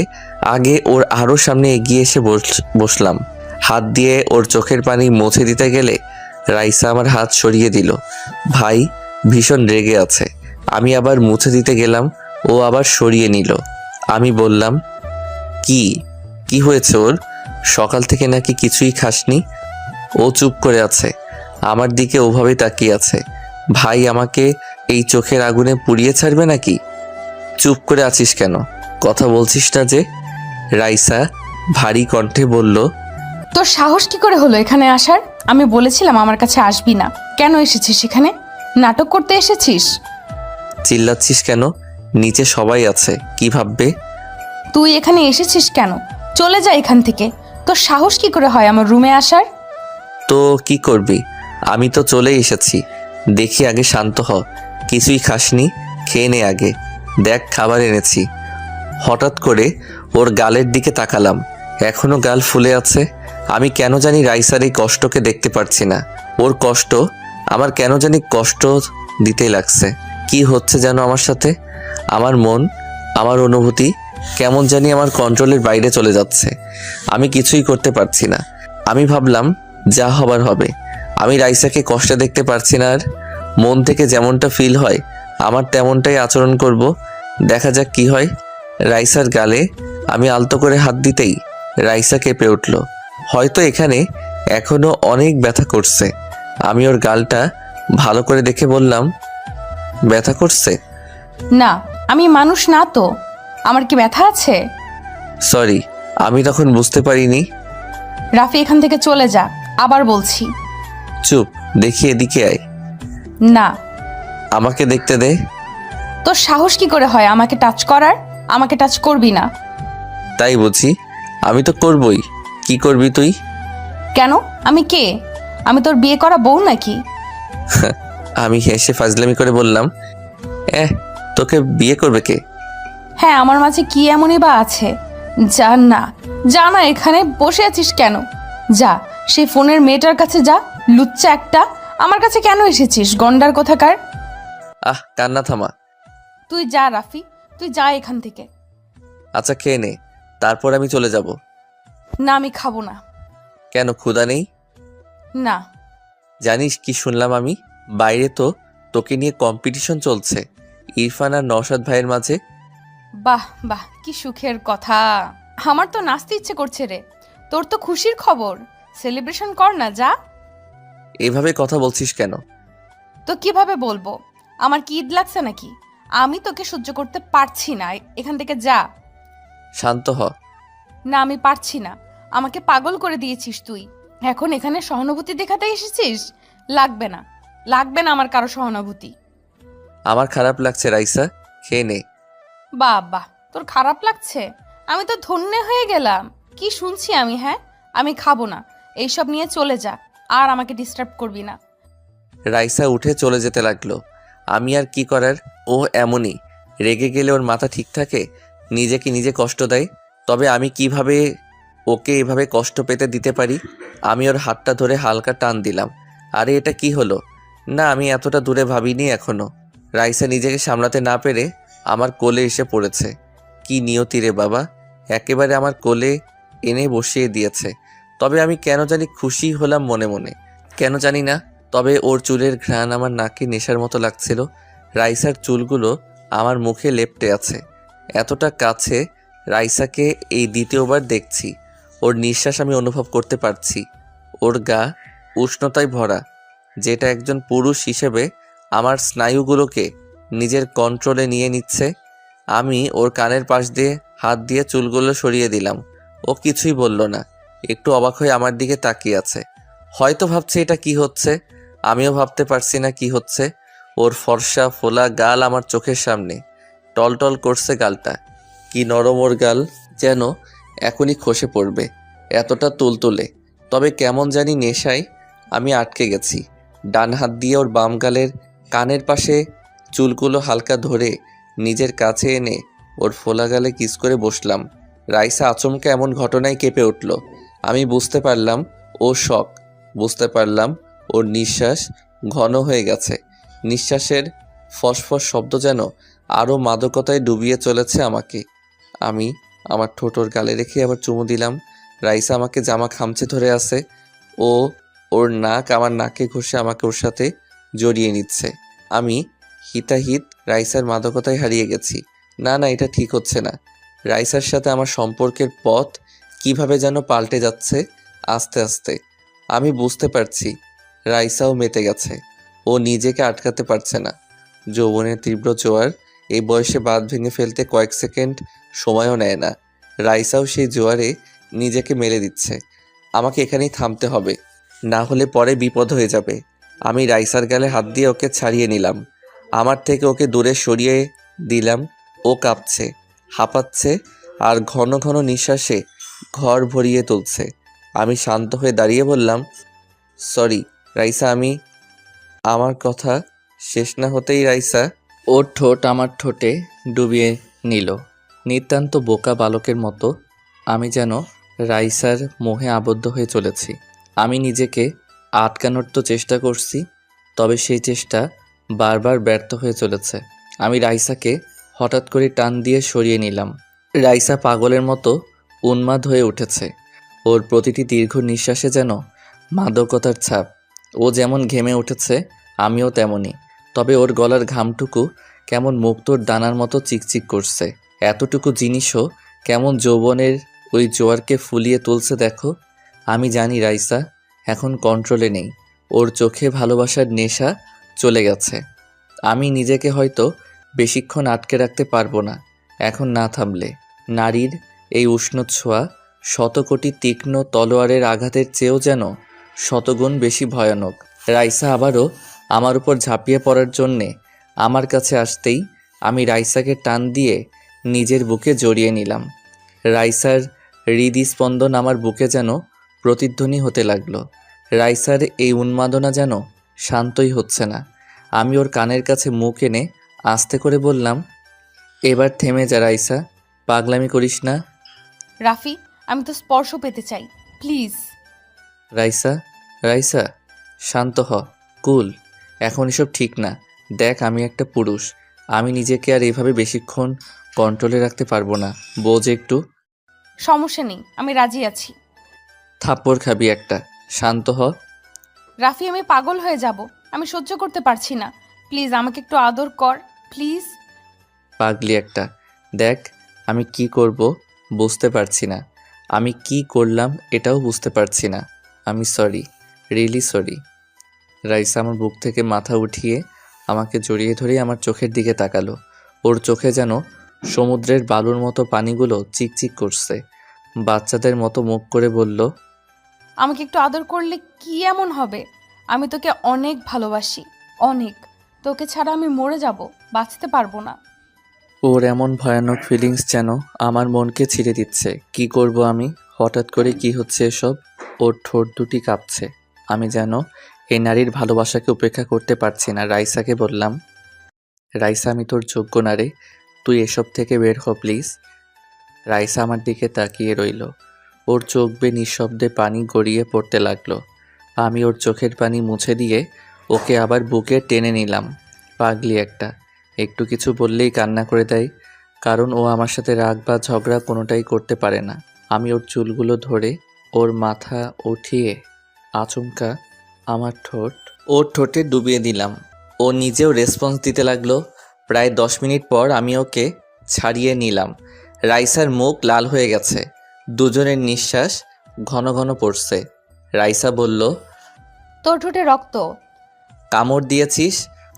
আগে ওর আরও সামনে এগিয়ে এসে বসলাম। হাত দিয়ে ওর চোখের পানি মুছে দিতে গেলে রাইসা আমার হাত সরিয়ে দিল। ভাই ভীষণ রেগে আছে। আমি আবার মুছে দিতে গেলাম, ও আবার সরিয়ে নিল। আমি বললাম, কি হয়েছে ওর? সকাল থেকে নাকি কিছুই খাসনি? ও চুপ করে আছে, আমার দিকে ওভাবে তাকিয়ে আছে। ভাই আমাকে এই চোখের আগুনে পুড়িয়ে ছাড়বে নাকি? চুপ করে আছিস কেন? কথা বলছিস না যে? রাইসা ভারী কণ্ঠে বলল, তোর সাহস কি করে হলো এখানে আসার? আমি বলেছিলাম আমার কাছে আসবি না, কেন এসেছিস এখানে? নাটক করতে এসেছিস? চিল্লাচ্ছিস কেন? নিচে সবাই আছে, কি ভাববে? তুই এখানে এসেছিস কেন? চলে যা এখান থেকে। তোর সাহস কি করে হয় আমার রুমে আসার? তো কি করবি? আমি তো চলেই এসেছি। দেখি আগে শান্ত হ। কিছুই খাসনি, খেয়ে নে আগে। দেখ খাবার এনেছি। হঠাৎ করে ওর গালের দিকে তাকালাম, এখনো গাল ফুলে আছে। আমি কেন জানি রাইসার এই কষ্টকে দেখতে পারছি না। ওর কষ্ট আমার কেন জানি কষ্ট দিতেই লাগছে। কি হচ্ছে যেন আমার সাথে? আমার মন, আমার অনুভূতি কেমন জানি আমার কন্ট্রোলের বাইরে চলে যাচ্ছে। আমি কিছুই করতে পারছি না। আমি ভাবলাম যা হবার হবে। আমি রাইসাকে কষ্ট দেখতে পারছি না আর। মন থেকে যেমনটা ফিল হয় আমার তেমনটাই আচরণ করব। দেখা যাক কি হয়। রাইসার গালে আমি আলতো করে হাত দিতেই রাইসা কেঁপে উঠল। হয়তো এখানে এখনো অনেক ব্যথা করছে। আমি ওর গালটা ভালো করে দেখে বললাম, ব্যথা করছে? না, আমি মানুষ না তো, আমার কি ব্যথা আছে? সরি, আমি তখন বুঝতে পারিনি। রাফি এখান থেকে চলে যা, আবার বলছি। চুপ, দেখি এদিকে আয়। না। আমাকে দেখতে দে। তোর সাহস কি করে হয় আমাকে টাচ করার? আমাকে টাচ করবি না। তাই বুঝি, আমি তো করবই। কি করবি তুই? কেন? আমি কে? আমি তোর বিয়ে করা বউ নাকি? আমি হেসে ফাজলামি করে বললাম, তোকে বিয়ে করবে কে? হ্যাঁ, আমার মাঝে কি এমনই বা আছে? যা না, যা না, এখানে বসে আছিস কেন? যা সেই ফোনের মেয়েটার কাছে যা, লুচ্চা একটা। আমার কাছে কেন এসেছিস গন্ডার কোথাকার? কান্না থামা। তুই যা রাফি, তুই যা এখান থেকে। আচ্ছা খেয়ে নে, তারপর আমি চলে যাব। না, আমি খাবো না। কেন, ক্ষুধা নেই? না। জানিস কি শুনলাম আমি? বাইরে তো তোকে নিয়ে কম্পিটিশন চলছে ইরফান আর নওশাদ ভাইয়ের মাঝে। বাহ বাহ, কি সুখের কথা। আমার তো নাচতে ইচ্ছে করছে রে। তোর তো খুশির খবর, সেলিব্রেশন কর না, যা। এভাবে কথা বলছিস কেন? তো কিভাবে বলবো? আমার কি ঈদ লাগছে নাকি? আমি তোকে সহ্য করতে পারছি না, এখান থেকে যা। শান্ত হ। না, আমি পারছি না। আমাকে পাগল করে দিয়েছিস তুই। এখন এখানে সহানুভূতি দেখাতে এসেছিস? লাগবে না, লাগবে না আমার কারো সহানুভূতি। আমার খারাপ লাগছে রাইসা, খেয়ে নে। বাহ বাহ, তোর খারাপ লাগছে? আমি তো ধন্য হয়ে গেলাম। কি শুনছি আমি? হ্যাঁ, আমি খাবো না। এইসব নিয়ে চলে যা, আর আমাকে ডিস্টার্ব করবি না। রাইসা উঠে চলে যেতে লাগলো। আমি আর কি করার, ও এমনই। রেগে গেলে ওর মাথা ঠিক থাকে, নিজেকে নিজে কষ্ট দেয়। তবে আমি কিভাবে ওকে এভাবে কষ্ট পেতে দিতে পারি? আমি ওর হাতটা ধরে হালকা টান দিলাম। আরে এটা কি হলো? না, আমি এতটা দূরে ভাবিনি এখনো। রাইসা নিজেকে সামলাতে না পেরে আমার কোলে এসে পড়েছে। কি নিয়তি রে বাবা, একেবারে আমার কোলে এনে বসিয়ে দিয়েছে। তবে আমি কেন জানি খুশি হলাম মনে মনে, কেন জানি না। তবে ওর চুলের ঘ্রাণ আমার নাকে নেশার মতো লাগছিল। রাইসার চুলগুলো আমার মুখে লেপ্টে আছে। এতটা কাছে রাইসাকে এই দ্বিতীয়বার দেখছি। ওর নিঃশ্বাস আমি অনুভব করতে পারছি। ওর গা উষ্ণতায় ভরা, যেটা একজন পুরুষ হিসেবে আমার স্নায়ুগুলোকে নিজের কন্ট্রোলে নিয়ে নিচ্ছে। আমি ওর কানের পাশ দিয়ে হাত দিয়ে চুলগুলো সরিয়ে দিলাম। ও কিছুই বলল না, একটু অবাক হয়ে আমার দিকে তাকিয়ে আছে। হয়তো ভাবছে এটা কি হচ্ছে, আমিও ভাবতে পারছি না কি হচ্ছে। ওর ফর্সা ফোলা গাল আমার চোখের সামনে, টলটল করছে গালটা। কি নরম ওর গাল, যেন এখনই খসে পড়বে, এতটা তুলতুলে। তবে কেমন জানি নেশায় আমি আটকে গেছি। ডান হাত দিয়ে ওর বাম গালের কানের পাশে চুলগুলো হালকা ধরে নিজের কাছে এনে ওর ফোলা গালে কিস করে বসলাম। রাইসা আচমকা এমন ঘটনায় কেঁপে উঠল। আমি বুঝতে পারলাম ও শক, বুঝতে পারলাম ওর নিঃশ্বাস ঘন হয়ে গেছে। নিঃশ্বাসের ফসফস শব্দ যেন আরও মাদকতায় ডুবিয়ে চলেছে আমাকে। আমি আমার ঠোঁট ওর গালে রেখে আবার চুমু দিলাম। রাইসা আমাকে জামা খামচে ধরে আছে। ও ওর নাক আমার নাকে ঘষে আমাকে ওর সাথে জড়িয়ে নিচ্ছে। আমি হিতাহিত রাইসার মাদকতায় হারিয়ে গেছি। না না, এটা ঠিক হচ্ছে না। রাইসার সাথে আমার সম্পর্কের পথ কিভাবে যেন পাল্টে যাচ্ছে আস্তে আস্তে। আমি বুঝতে পারছি রাইসাও মেতে গেছে। ও নিজেকে আটকাতে পারছে না। যৌবনের তীব্র জোয়ার এই বয়সে বাঁধ ভেঙে ফেলতে কয়েক সেকেন্ড সময়ও নেয় না। রাইসাও সেই জোয়ারে নিজেকে মেলে দিচ্ছে। আমাকে এখানেই থামতে হবে, না হলে পরে বিপদ হয়ে যাবে। আমি রাইসার গালে হাত দিয়ে ওকে ছাড়িয়ে নিলাম, আমার থেকে ওকে দূরে সরিয়ে দিলাম। ও কাঁপছে, হাঁপাচ্ছে আর ঘন ঘন নিঃশ্বাসে ঘর ভরিয়ে তুলছে। আমি শান্ত হয়ে দাঁড়িয়ে বললাম, সরি রাইসা। আমার কথা শেষ না হতেই রাইসা ওর ঠোঁট আমার ঠোঁটে ডুবিয়ে নিল, নিতান্ত বোকা বালকের মতো। আমি যেন রাইসার মোহে আবদ্ধ হয়ে চলেছি। আমি নিজেকে আটকানোর তো চেষ্টা করছি, তবে সেই চেষ্টা বারবার ব্যর্থ হয়ে চলেছে। আমি রাইসাকে হঠাৎ করে টান দিয়ে সরিয়ে নিলাম। রাইসা পাগলের মতো উন্মাদ হয়ে উঠেছে। ওর প্রতিটি দীর্ঘ নিঃশ্বাসে যেন মাদকতার ছাপ। ও যেমন ঘেমে উঠেছে আমিও তেমনই, তবে ওর গলার ঘামটুকু কেমন মুক্তোর দানার মতো চিকচিক করছে। এতটুকু জিনিসও কেমন যৌবনের ওই জোয়ারকে ফুলিয়ে তুলছে দেখো। আমি জানি রাইসা এখন কন্ট্রোলে নেই, ওর চোখে ভালোবাসার নেশা চলে গেছে। আমি নিজেকে হয়তো বেশিক্ষণ আটকে রাখতে পারবো না এখন না থামলে। নারীর এই উষ্ণ ছোঁয়া শতকোটি তীক্ষ্ণ তলোয়ারের আঘাতের চেয়েও যেন শতগুণ বেশি ভয়ানক। রাইসা আবারও আমার উপর ঝাঁপিয়ে পড়ার জন্যে আমার কাছে আসতেই আমি রাইসাকে টান দিয়ে নিজের বুকে জড়িয়ে নিলাম। রাইসার হৃদস্পন্দন আমার বুকে যেন প্রতিধ্বনি হতে লাগলো। রাইসার এই উন্মাদনা যেন শান্তই হচ্ছে না। আমি ওর কানের কাছে মুখ এনে আস্তে করে বললাম, এবার থেমে যা রাইসা, পাগলামি করিস না। রাফি, আমি তো স্পর্শ পেতে চাই, প্লিজ। রাইসা রাইসা শান্ত হ, কুল। এখন এসব ঠিক না। দেখ আমি একটা পুরুষ, আমি নিজেকে আর এভাবে বেশিক্ষণ কন্ট্রোলে রাখতে পারবো না। বোঝ একটু। সমস্যা নেই, আমি রাজি আছি। থাপ্পড় খাবি একটা, শান্ত হ। রাফি, আমি পাগল হয়ে যাব, আমি সহ্য করতে পারছি না। প্লিজ আমাকে একটু আদর কর, প্লিজ। পাগলি একটা। দেখ আমি কি করব বুঝতে পারছি না, আমি কি করলাম এটাও বুঝতে পারছি না। আমি সরি, রিয়েলি সরি। রাইসা আমার বুক থেকে মাথা উঠিয়ে আমাকে জড়িয়ে ধরে আমার চোখের দিকে তাকালো। ওর চোখে যেন সমুদ্রের বালুর মতো পানিগুলো চিকচিক করছে। বাচ্চাদের মতো মুখ করে বলল, আমাকে একটু আদর করলে কি এমন হবে? আমি তোকে অনেক ভালোবাসি, অনেক। তোকে ছাড়া আমি মরে যাব, বাঁচতে পারবো না। ওর এমন ভয়ানক ফিলিংস যেন আমার মনকে ছিঁড়ে দিচ্ছে। কি করব আমি? হঠাৎ করে কি হচ্ছে এসব? ওর ঠোঁট দুটি কাঁপছে। আমি যেন এই নারীর ভালোবাসাকে উপেক্ষা করতে পারছি না। রাইসাকে বললাম, রাইসা আমি তোর যোগ্য না রে, তুই এসব থেকে বের হ প্লিজ। রাইসা আমার দিকে তাকিয়ে রইল। ওর চোখ বেয়ে নিঃশব্দে পানি গড়িয়ে পড়তে লাগলো। আমি ওর চোখের পানি মুছে দিয়ে ওকে আবার বুকে টেনে নিলাম। পাগলি একটা, একটু কিছু বললেই কান্না করে দেয়, কারণ ও আমার সাথে রাগ বা ঝগড়া কোনোটাই করতে পারে না। আমি ওর চুলগুলো ধরে ওর মাথা উঠিয়ে আচমকা আমার ঠোঁট ওর ঠোঁটে ডুবিয়ে দিলাম। ও নিজেও রেসপন্স দিতে লাগলো। প্রায় 10 মিনিট পর আমি ওকে ছাড়িয়ে নিলাম। রাইসার মুখ লাল হয়ে গেছে, দুজনের নিঃশ্বাস ঘন ঘন পড়ছে। রাইসা বলল, তোর ঠোঁটে রক্ত। কামড় দিয়েছিস?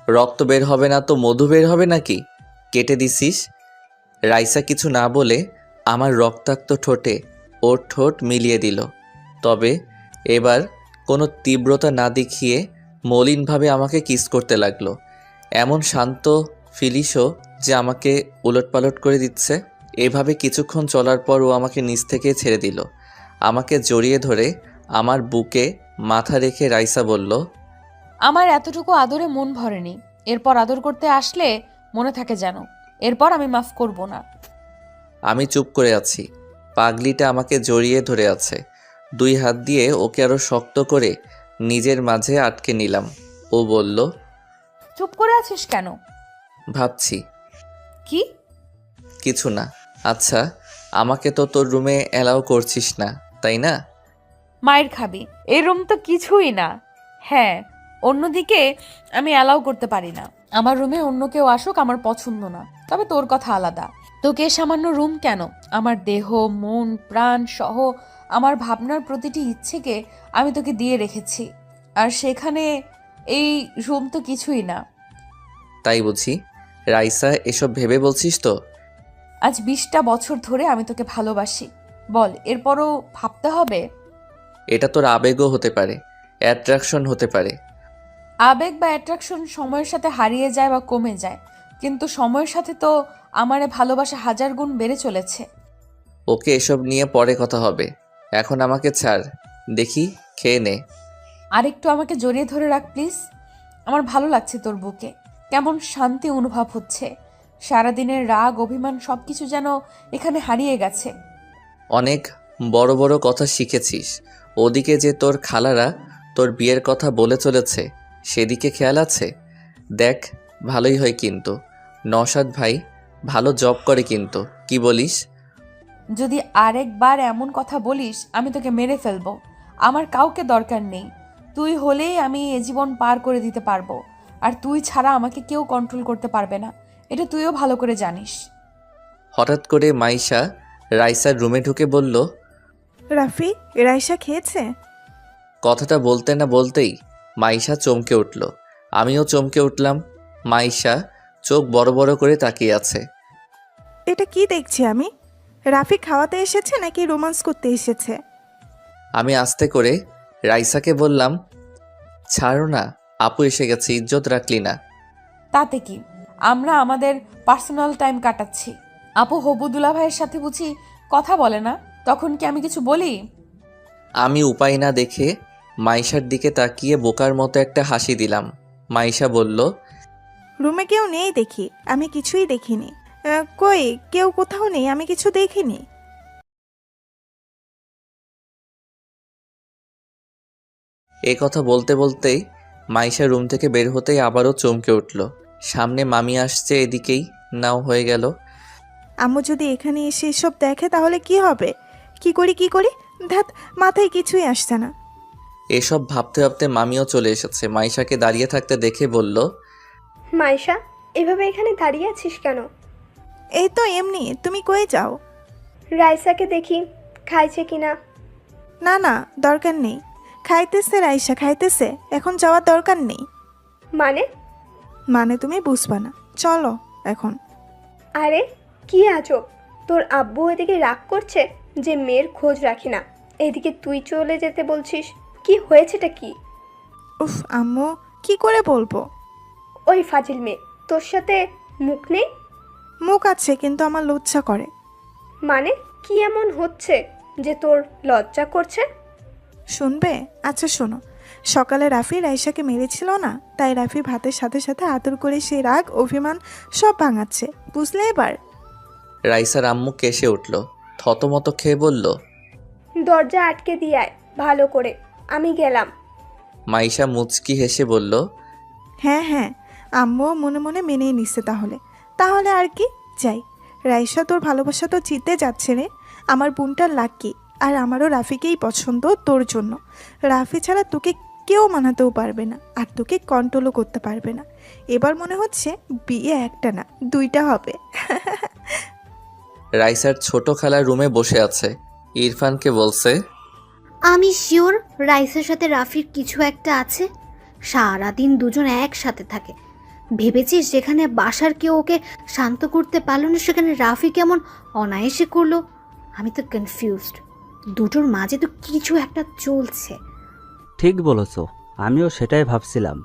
রক্ত বের হবে না তো মধু বের হবে নাকি? কেটে দিছিস। রাইসা কিছু না বলে আমার রক্তাক্ত ঠোঁটে ওর ঠোঁট মিলিয়ে দিল। তবে এবার কোনো তীব্রতা না দেখিয়ে মলিনভাবে আমাকে কিস করতে লাগলো। এমন শান্ত ফিলিশও যে আমাকে উলটপালট করে দিচ্ছে। এভাবে কিছুক্ষণ চলার পর ও আমাকে নিচ থেকে ছেড়ে দিল। আমাকে জড়িয়ে ধরে আমার বুকে মাথা রেখে রাইসা বলল, আমার এতটুকু আদরে মন ভরেনি। এরপর আদর করতে আসলে মনে থাকে যেন। এরপর আমি মাফ করব না। আমি চুপ করে আছি। পাগলিটা আমাকে জড়িয়ে ধরে আছে। 2 হাত দিয়ে ওকে আরো শক্ত করে নিজের মাঝে আটকে নিলাম। ও বলল, চুপ করে আছিস কেন? ভাবছি। কি? কিছু না। আচ্ছা, আমাকে তো তোর রুমে অ্যালাউ করছিস না, তাই না? মায়ের খাবি। এই রুম তো কিছুই না। হ্যাঁ, অন্যদিকে আমি অ্যালাউ করতে পারি না। আমার রুমে অন্য কেউ আসুক আমার পছন্দ না। তবে তোর কথা আলাদা। তোকে এ সামান্য রুম কেন, আমার দেহ, মন, প্রাণ সহ আমার ভাবনার প্রতিটি ইচ্ছেকে আমি তোকে দিয়ে রেখেছি। আর সেখানে এই রুম তো কিছুই না। তাই বুঝি? রাইসা, এসব ভেবে বলছিস তো? আজ 20টা বছর ধরে আমি তোকে ভালোবাসি। বল, এরপরও ভাবতে হবে? এটা তোর আবেগও হতে পারে, অ্যাট্রাকশন হতে পারে। আবেগ বা অ্যাট্রাকশন সময়ের সাথে হারিয়ে যায় বা কমে যায়, কিন্তু সময়ের সাথে তো আমারে ভালোবাসা 1000 গুণ বেড়ে চলেছে। ওকে, এসব নিয়ে পরে কথা হবে। এখন আমাকে ছাড়, দেখি খেয়ে নে। আরেকটু আমাকে জড়িয়ে ধরে রাখ প্লিজ। আমার ভালো লাগছে তোর বুকে। কেমন শান্তি অনুভব হচ্ছে। সারাদিনের রাগ, অভিমান সবকিছু যেন এখানে হারিয়ে গেছে। অনেক বড় বড় কথা শিখেছিস। ওদিকে যে তোর খালারা তোর বিয়ের কথা বলে চলেছে, সেদিকে খেয়াল আছে? দেখ, ভালোই হয় কিন্তু। নওশাদ ভাই ভালো জব করে কিন্তু, কি বলিস? যদি আরেকবার এমন কথা বলিস আমি তোকে মেরে ফেলবো। আমার কাউকে দরকার নেই। তুই হলেই আমি এ জীবন পার করে দিতে পারবো। আর তুই ছাড়া আমাকে কেউ কন্ট্রোল করতে পারবে না। এটা তুইও ভালো করে জানিস। হঠাৎ করে মাইশা রাইসার রুমে ঢুকে বলল, রাফি, রাইসা খেয়েছে? কথাটা বলতে না বলতেই মাইশা চমকে উঠল। আমিও চমকে উঠলাম। মাইশা চোখ বড় বড় করে তাকিয়ে আছে। এটা কি দেখছি আমি? রাফি খাওয়াতে এসেছে নাকি রোমান্স করতে এসেছে? আমি আস্তে করে রাইসাকে বললাম, ছাড়ো না, আপু এসে গেছে, ইজ্জত রাখলি না। তাতে কি, আমরা আমাদের পার্সোনাল টাইম কাটাচ্ছি। আপু হবু দুলাভাইয়ের সাথে বুঝি কথা বলে না? তখন কি আমি কিছু বলি? আমি উপায় না দেখে মাইশার দিকে তাকিয়ে বোকার মতো একটা হাসি দিলাম। মাইশা বলল, রুমে কেউ নেই দেখি। আমি কিছুই দেখিনি। কই, কেউ কোথাও নেই, আমি কিছু দেখিনি। এই কথা বলতে বলতেই মাইশা রুম থেকে বের হতেই আবারও চমকে উঠল। সামনে মামি আসছে, এদিকেই নাও হয়ে গেল। আম্মু যদি এখানে এসে এসব দেখে তাহলে কি হবে? কি করি ধ্যাত, মাথায় কিছুই আসছে না। এসব ভাবতে ভাবতে মামিও চলে এসেছে। মাইশাকে দাঁড়িয়ে থাকতে দেখে বলল, মাইশা, এভাবে এখানে দাঁড়িয়ে আছিস কেন? এই তো এমনি, তুমি কই যাও? রাইসাকে দেখি খাইছে কিনা। না না, দরকার নেই। খাইতেছে রাইসা, খাইতেছে, এখন যাওয়ার দরকার নেই। মানে তুমি বুঝবা না, চলো এখন। আরে কি আজব, তোর আব্বু এদিকে রাগ করছে যে মেয়ের খোঁজ রাখি না, এদিকে তুই চলে যেতে বলছিস। কি হয়েছেটা কি? উফ আম্মু, কি করে বলবো? ওই ফাজিল মেয়ে, তোর সাথে মুখ নেই? মুখ আছে, কিন্তু আমার লজ্জা করে। মানে কি এমন হচ্ছে যে তোর লজ্জা করছে? শুনবে? আচ্ছা শোনো, সকালে রাফি রাইসাকে মেরেছিল না, তাই রাফি ভাতের সাথে সাথে আদর করে সেই রাগ, অভিমান সব ভাঙাচ্ছে, বুঝলে এবার? রাইসার আম্মু কেসে উঠল। থতমত খেয়ে বলল, দরজা আটকে দিয়ে আয় ভালো করে, আমি গেলাম। মাইশা মুচকি হেসে বলল, হ্যাঁ হ্যাঁ, আম্মুও মনে মনে মেনেই নিচ্ছে। তাহলে আর কি, যাই। রাইসা, তোর ভালোবাসা তো জিতে যাচ্ছে রে। আমার বোনটার লাকি, আর আমারও রাফিকেই পছন্দ তোর জন্য। রাফি ছাড়া তোকে কেউ মানাতেও পারবে না, আর তোকে কন্ট্রোলও করতে পারবে না। এবার মনে হচ্ছে বিয়ে একটা না 2টা হবে। রাইসার ছোট খালার রুমে বসে আছে। ইরফানকে বলছে, আমি শিওর রাইসের সাথে রাফির কিছু একটা আছে। সারাদিন দুজন একসাথে থাকে, ভেবেছিস যেখানে বাসার কেউ ওকে শান্ত করতে পারলো না, সেখানে রাফি কেমন অনায়াসে করলো? আমি তো কনফিউজড, দুটোর মাঝে তো কিছু একটা চলছে। ঠিক বলেছ, আমিও সেটাই ভাবছিলাম।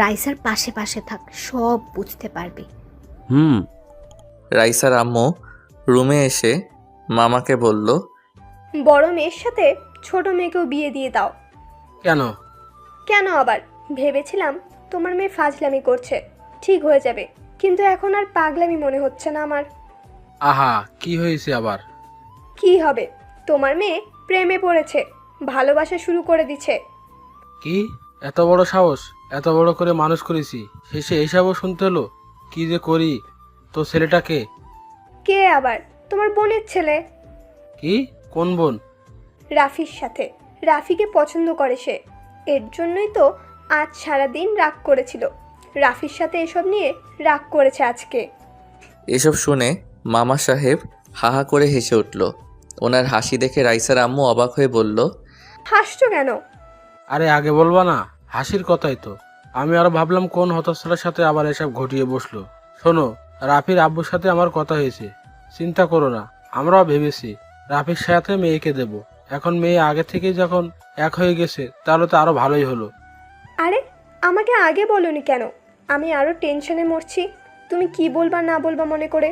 রাইসার পাশে পাশে থাক, সব বুঝতে পারবি। হুম। রাইসার আম্মু রুমে এসে মামাকে বলল, বড় মেয়ের সাথে ছোট মেয়েকেও বিয়ে দিয়ে দাও। কেন? কেন আবার? ভেবেছিলাম তোমার মেয়ে ফাজলামি করছে, ঠিক হয়ে যাবে, কিন্তু এখন আর পাগলামি মনে হচ্ছে না আমার। আহা, কি হয়েছে আবার? কি হবে? তোমার মেয়ে প্রেমে পড়েছে, ভালোবাসা শুরু করে দিচ্ছে। কি? এত বড় সাহস! এত বড় করে মানুষ করেছি, শেষে এইসবও শুনতে হলো? কি যে করি? তো ছেলেটাকে? কে আবার? তোমার বোনের ছেলে। কি? কোন বোন? রাফির সাথে। রাফিকে পছন্দ করে সে, এর জন্যই তো আজ সারাদিন রাগ করেছিল। রাফির সাথে এসব নিয়ে রাগ করেছে আজকে। এসব শুনে মামা সাহেব হাহা করে হেসে উঠল। ওনার হাসি দেখে রাইসার আম্মু অবাক হয়ে বলল, হাসছো কেন? আরে আগে বলবা না, হাসির কথাই তো। আমি আরো ভাবলাম কোন হতচ্ছাড়ার সাথে আবার এসব ঘটিয়ে বসলো। শোনো, রাফির আব্বুর সাথে আমার কথা হয়েছে, চিন্তা করো না। আমরাও ভেবেছি রাফির সাথে মেয়েকে দেব। এখন মেয়ে আগে থেকেই যখন এক হয়ে গেছে, তাহলে তো আরো ভালোই হলো। আরে আমাকে আগে বলোনি কেন? আমি আরো টেনশনে মরছি, তুমি কি বলবা না বলবা মনে করে।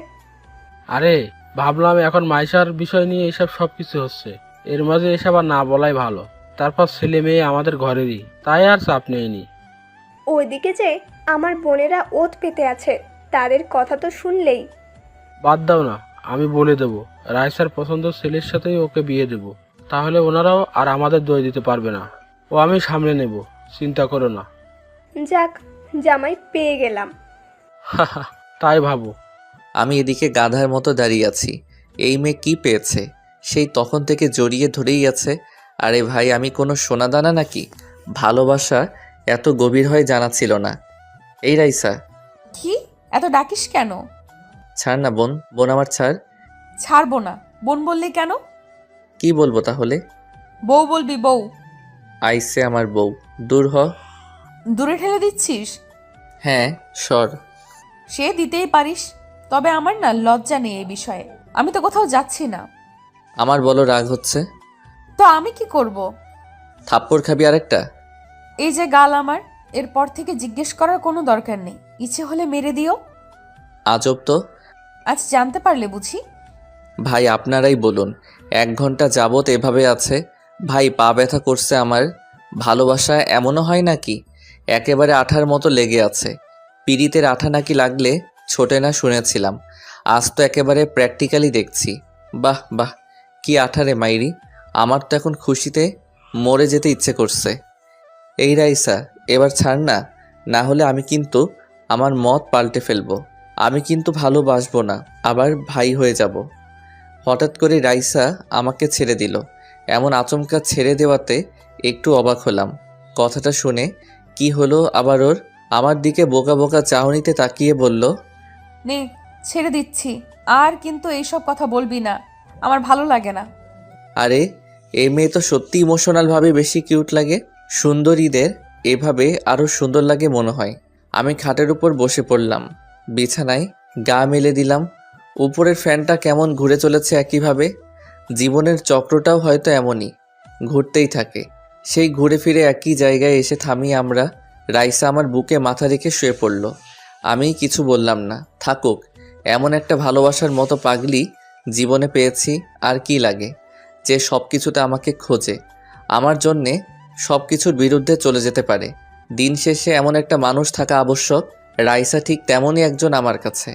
আরে ভাবলাম এখন মাইশার বিষয় নিয়ে এসব সবকিছু হচ্ছে, এর মাঝে এসব আর না বলাই ভালো। তারপর ছেলে মেয়ে আমাদের ঘরেরই, তাই আর চাপ নেয়নি। ওইদিকে যে আমার বোনেরা ওত পেতে আছে, তাদের কথা তো শুনলেই। বাদ দাও না, আমি বলে দেবো রাইসার পছন্দ ছেলের সাথেই ওকে বিয়ে দেব। তাহলে ওনারাও আর আমাদের দই দিতে পারবে না। ও আমি সামলে নেব, চিন্তা করো না। যাক, জামাই পেয়ে গেলাম। তাই ভাবো। আমি এদিকে গাধার মতো দাঁড়িয়ে আছি। এই মেয়ে কি পেয়েছে? সেই তখন থেকে জড়িয়ে ধরেই আছে। আরে ভাই, আমি কোনো সোনাদানা নাকি? ভালোবাসা এত গভীর হয় জানা ছিল না। এই রাইসা, কি এত ডাকিস কেন? ছাড় না বোন, বোন আমার ছাড়। ছাড়বো না। বোন বললি কেন? কি বলবো তাহলে? বউ বলবি, বউ। আইসে আমার বউ, দূর হ। দূরে ঠেলে দিচ্ছিস? হ্যাঁ, সর। সে দিতেই পারিস, তবে আমার না লজ্জা নেই এই বিষয়ে। আমি তো কোথাও যাচ্ছি না। আমার বলো রাগ হচ্ছে? তো আমি কি করব? থাপ্পড় খাবি আরেকটা? এই যে গাল আমার, এরপর থেকে জিজ্ঞেস করার কোনো দরকার নেই, ইচ্ছে হলে মেরে দিও। আজব তো। আজ জানতে পারলে বুঝি? ভাই আপনারাই বলুন, 1 ঘন্টা যাবত এভাবে আছে। ভাই পা ব্যথা করছে আমার। ভালোবাসা এমনও হয় নাকি? একেবারে আঠার মতো লেগে আছে। পিরিতের আঠা নাকি লাগলে ছোটে না শুনেছিলাম, আজ তো একেবারে প্র্যাকটিক্যালি দেখছি। বাহ বাহ, কি আঠারে মাইরি! আমার তো এখন খুশিতে মরে যেতে ইচ্ছে করছে। এই রাইসা, এবার ছাড় না, না হলে আমি কিন্তু আমার মত পাল্টে ফেলবো। আমি কিন্তু ভালোবাসবো না, আবার ভাই হয়ে যাব। হঠাৎ করে রাইসা আমাকে ছেড়ে দিল। এমন আচমকা ছেড়ে দেওয়াতে একটু অবাক হলাম। কথাটা শুনে কি হলো আবার ওর? আমার দিকে বোকা বোকা চাহনিতে তাকিয়ে বলল, নে, ছেড়ে দিচ্ছি। আর কিন্তু এইসব কথা বলবি না, আমার ভালো লাগে না। আরে এই মেয়ে তো সত্যি ইমোশনালভাবে বেশি কিউট লাগে। সুন্দরীদের এভাবে আরও সুন্দর লাগে মনে হয়। আমি খাটের উপর বসে পড়লাম, বিছানায় গা মেলে দিলাম। উপরের ফ্যানটা কেমন ঘুরে চলেছে একইভাবে। জীবনের চক্রটাও হয়তো এমনই, ঘুরতেই থাকে। সেই ঘুরে ফিরে একই জায়গায় এসে থামি আমরা। রাইসা আমার বুকে মাথা রেখে শুয়ে পড়ল। আমি কিছু বললাম না। থাকুক, এমন একটা ভালোবাসার মতো পাগলি জীবনে পেয়েছি, আর কি লাগে? যে সব কিছুতে আমাকে খোঁজে, আমার জন্যে সব কিছুর বিরুদ্ধে চলে যেতে পারে। দিন শেষে এমন একটা মানুষ থাকা আবশ্যক। রাইসা ঠিক তেমনই একজন আমার কাছে।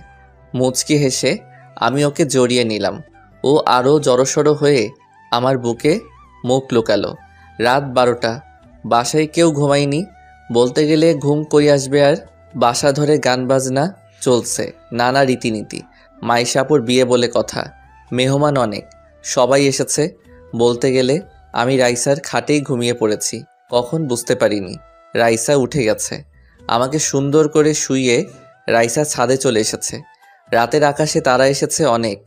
মুচকি হেসে আমি ওকে জড়িয়ে নিলাম। ও আরও জড়সড় হয়ে আমার বুকে মুখ লুকালো। রাত 12টা, বাসায় কেউ ঘুমায়নি। বলতে গেলে ঘুম কই আসবে আর। বাসা ধরে গান বাজনা চলছে, নানা রীতিনীতি। মাইশাপুর বিয়ে বলে কথা, মেহমান অনেক, সবাই এসেছে। বলতে গেলে আমি রাইসার খাটেই ঘুমিয়ে পড়েছি, কখন বুঝতে পারিনি। রাইসা উঠে গেছে। আমাকে সুন্দর করে শুইয়ে রাইসা ছাদে চলে এসেছে। রাতের আকাশে তারা এসেছে অনেক।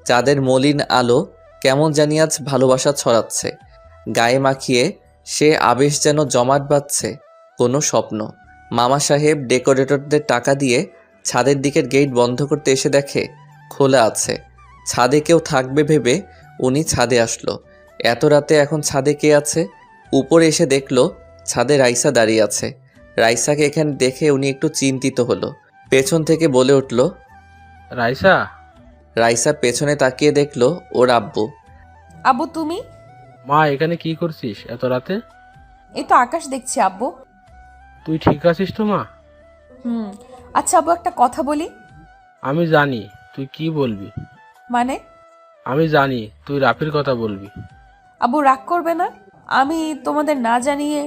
চাঁদের মলিন আলো কেমন জানি আজ ভালোবাসা ছড়াচ্ছে। গায়ে মাখিয়ে সে আবেশ যেন জমাট বাঁধছে কোনো স্বপ্ন। মামা সাহেব ডেকোরেটরদের টাকা দিয়ে ছাদের দিকের গেট বন্ধ করতে এসে দেখে খোলা আছে। ছাদে কেউ থাকবে ভেবে উনি ছাদে আসলো। এত রাতে এখন ছাদে কে আছে? উপরে এসে দেখলো ছাদে রাইসা দাঁড়িয়ে আছে। রাইসাকে এখানে দেখে উনি একটু চিন্তিত হলো। পেছন থেকে বলে উঠল, রাইসা, রাইসা পেছনে তাকিয়ে দেখলো ওর আব্বু। আব্বু তুমি? মা এখানে কি করছিস এত রাতে? এই তো আকাশ দেখছি আব্বু। তুই ঠিক আছিস তো মা? আচ্ছা আব্বু, একটা কথা বলি। আমি জানি তুই কি বলবি। মানে? আমি জানি তুই রাফির কথা বলবি। আব্বু রাগ করবে না? আমি তোমাদের না জানিয়ে।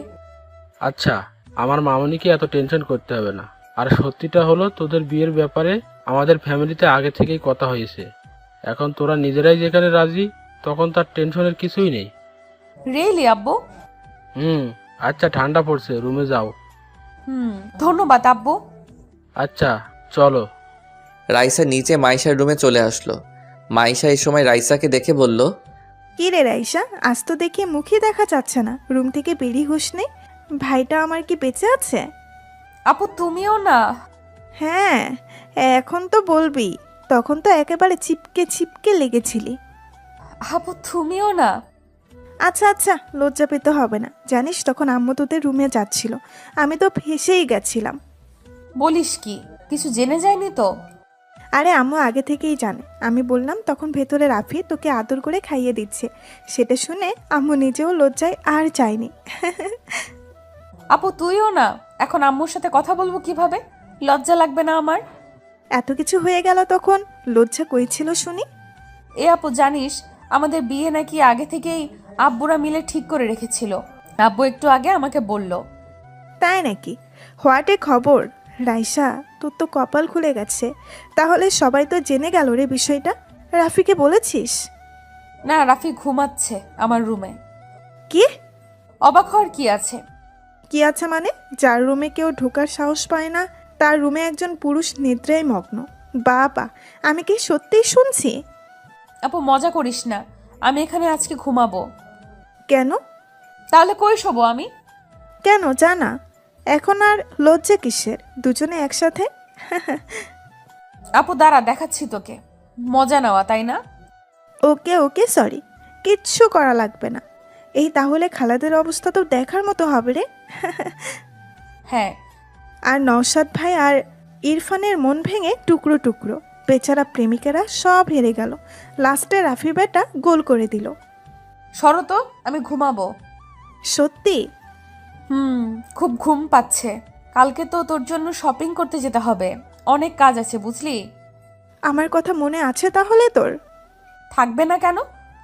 আচ্ছা, আমার মামনিকে এত টেনশন করতে হবে না। আর সত্যিটা হলো, তোদের বিয়ের ব্যাপারে আমাদের ফ্যামিলিতে আগে থেকেই কথা হয়েছে। এখন তোরা নিজেরাই যেখানে রাজি, তখন তার টেনশনের কিছুই নেই। রিয়েলি আব্বু? আচ্ছা, ঠান্ডা পড়ছে, রুমে যাও। ধন্যবাদ আব্বু। আচ্ছা চলো। রাইসা নিচে মাইশার রুমে চলে আসলো। মাইশা এই সময় রাইসাকে দেখে বলল, কি রে রাইসা, আজ তো দেখি মুখই দেখা যাচ্ছে না, রুম থেকে বেরিয়ে হুঁশ নেই। ভাইটা আমার কি বেঁচে আছে? আপু তুমিও না? হ্যাঁ, এখন তো বলবি, তখন তো একেবারে চিপকে চিপকে লেগেছিলি। আপু তুমিও না? আচ্ছা আচ্ছা, লজ্জা পেতে হবে না। জানিস তখন আম্মু তোদের রুমে যাচ্ছিল, আমি তো ফেসেই গেছিলাম। বলিস কি? কিছু জেনে যায়নি তো? আরে আম্মু আগে থেকেই জানে। আমি বললাম তখন ভেতরে রাফি তোকে আদর করে খাইয়ে দিচ্ছে। সেটা শুনে আম্মু নিজেও লজ্জায় আর চায়নি। আপু তুইও না? এখন আম্মুর সাথে কথা বলবো কিভাবে? লজ্জা লাগবে না আমার? এত কিছু হয়ে গেল তখন লজ্জা কই ছিল শুনি? এ আপু জানিস, আমাদের বিয়ে নাকি আগে থেকেই আব্বুরা মিলে ঠিক করে রেখেছিল। আব্বু একটু আগে আমাকে বলল। তাই নাকি? হোয়াটে খবর। রাইসা, তোর তো কপাল খুলে গেছে। তাহলে সবাই তো জেনে গেল রে বিষয়টা। রাফিকে বলেছিস? না, রাফি ঘুমাচ্ছে আমার রুমে। কি? অবাক হওয়ার কি আছে? কি আছে মানে? যার রুমে কেউ ঢোকার সাহস পায় না, তার রুমে একজন পুরুষ নিদ্রায় মগ্ন। বাবা, আমি কি সত্যিই শুনছি? আপু মজা করিস না, আমি এখানে আজকে ঘুমাবো। কেন? তাহলে কই শোবো আমি? কেন জানা? এখন আর লজ্জা কিসের? দুজনে একসাথে। আপু দাঁড়া, দেখাচ্ছি তোকে। মজা নেওয়া তাই না? ওকে ওকে, সরি, কিচ্ছু করা লাগবে না। এই তাহলে খালাদের অবস্থা তো দেখার মতো হবে রে। হ্যাঁ। আর নওশাদ ভাই আর ইরফানের মন ভেঙে টুকরো টুকরো। বেচারা প্রেমিকেরা সব হেরে গেল। লাস্টে রাফি বেটা গোল করে দিল। সরো তো, আমি ঘুমাবো। সত্যি? খুব ঘুম পাচ্ছে। কালকে তো তোর জন্য শপিং করতে যেতে হবে, অনেক কাজ আছে বুঝলি। আমার কথা মনে আছে তাহলে তোর? থাকবে না কেন?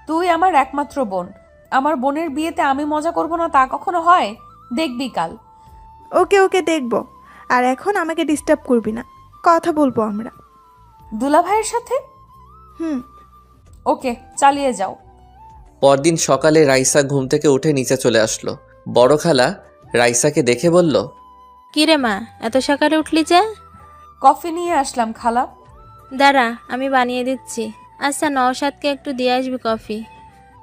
তুই আমার একমাত্র বোন। আমার বোনের বিয়েতে আমি মজা করব না তা কখনো হয়? দেখবি কাল। ওকে ওকে, দেখব। আর এখন আমাকে ডিস্টার্ব করবি না, কথা বলবো আমরা। দুলা ভাইয়ের সাথে? ওকে, চালিয়ে যাও। পরদিন সকালে রাইসা ঘুম থেকে উঠে নিচে চলে আসলো। বড় খালা রাইসাকে দেখে বলল, কিরে মা, এত সকালে উঠলি যে? কফি নিয়ে আসলাম খালা। দাঁড়া, আমি বানিয়ে দিচ্ছি। আচ্ছা, নওশাদকে একটু দিয়ে আসবি কফি।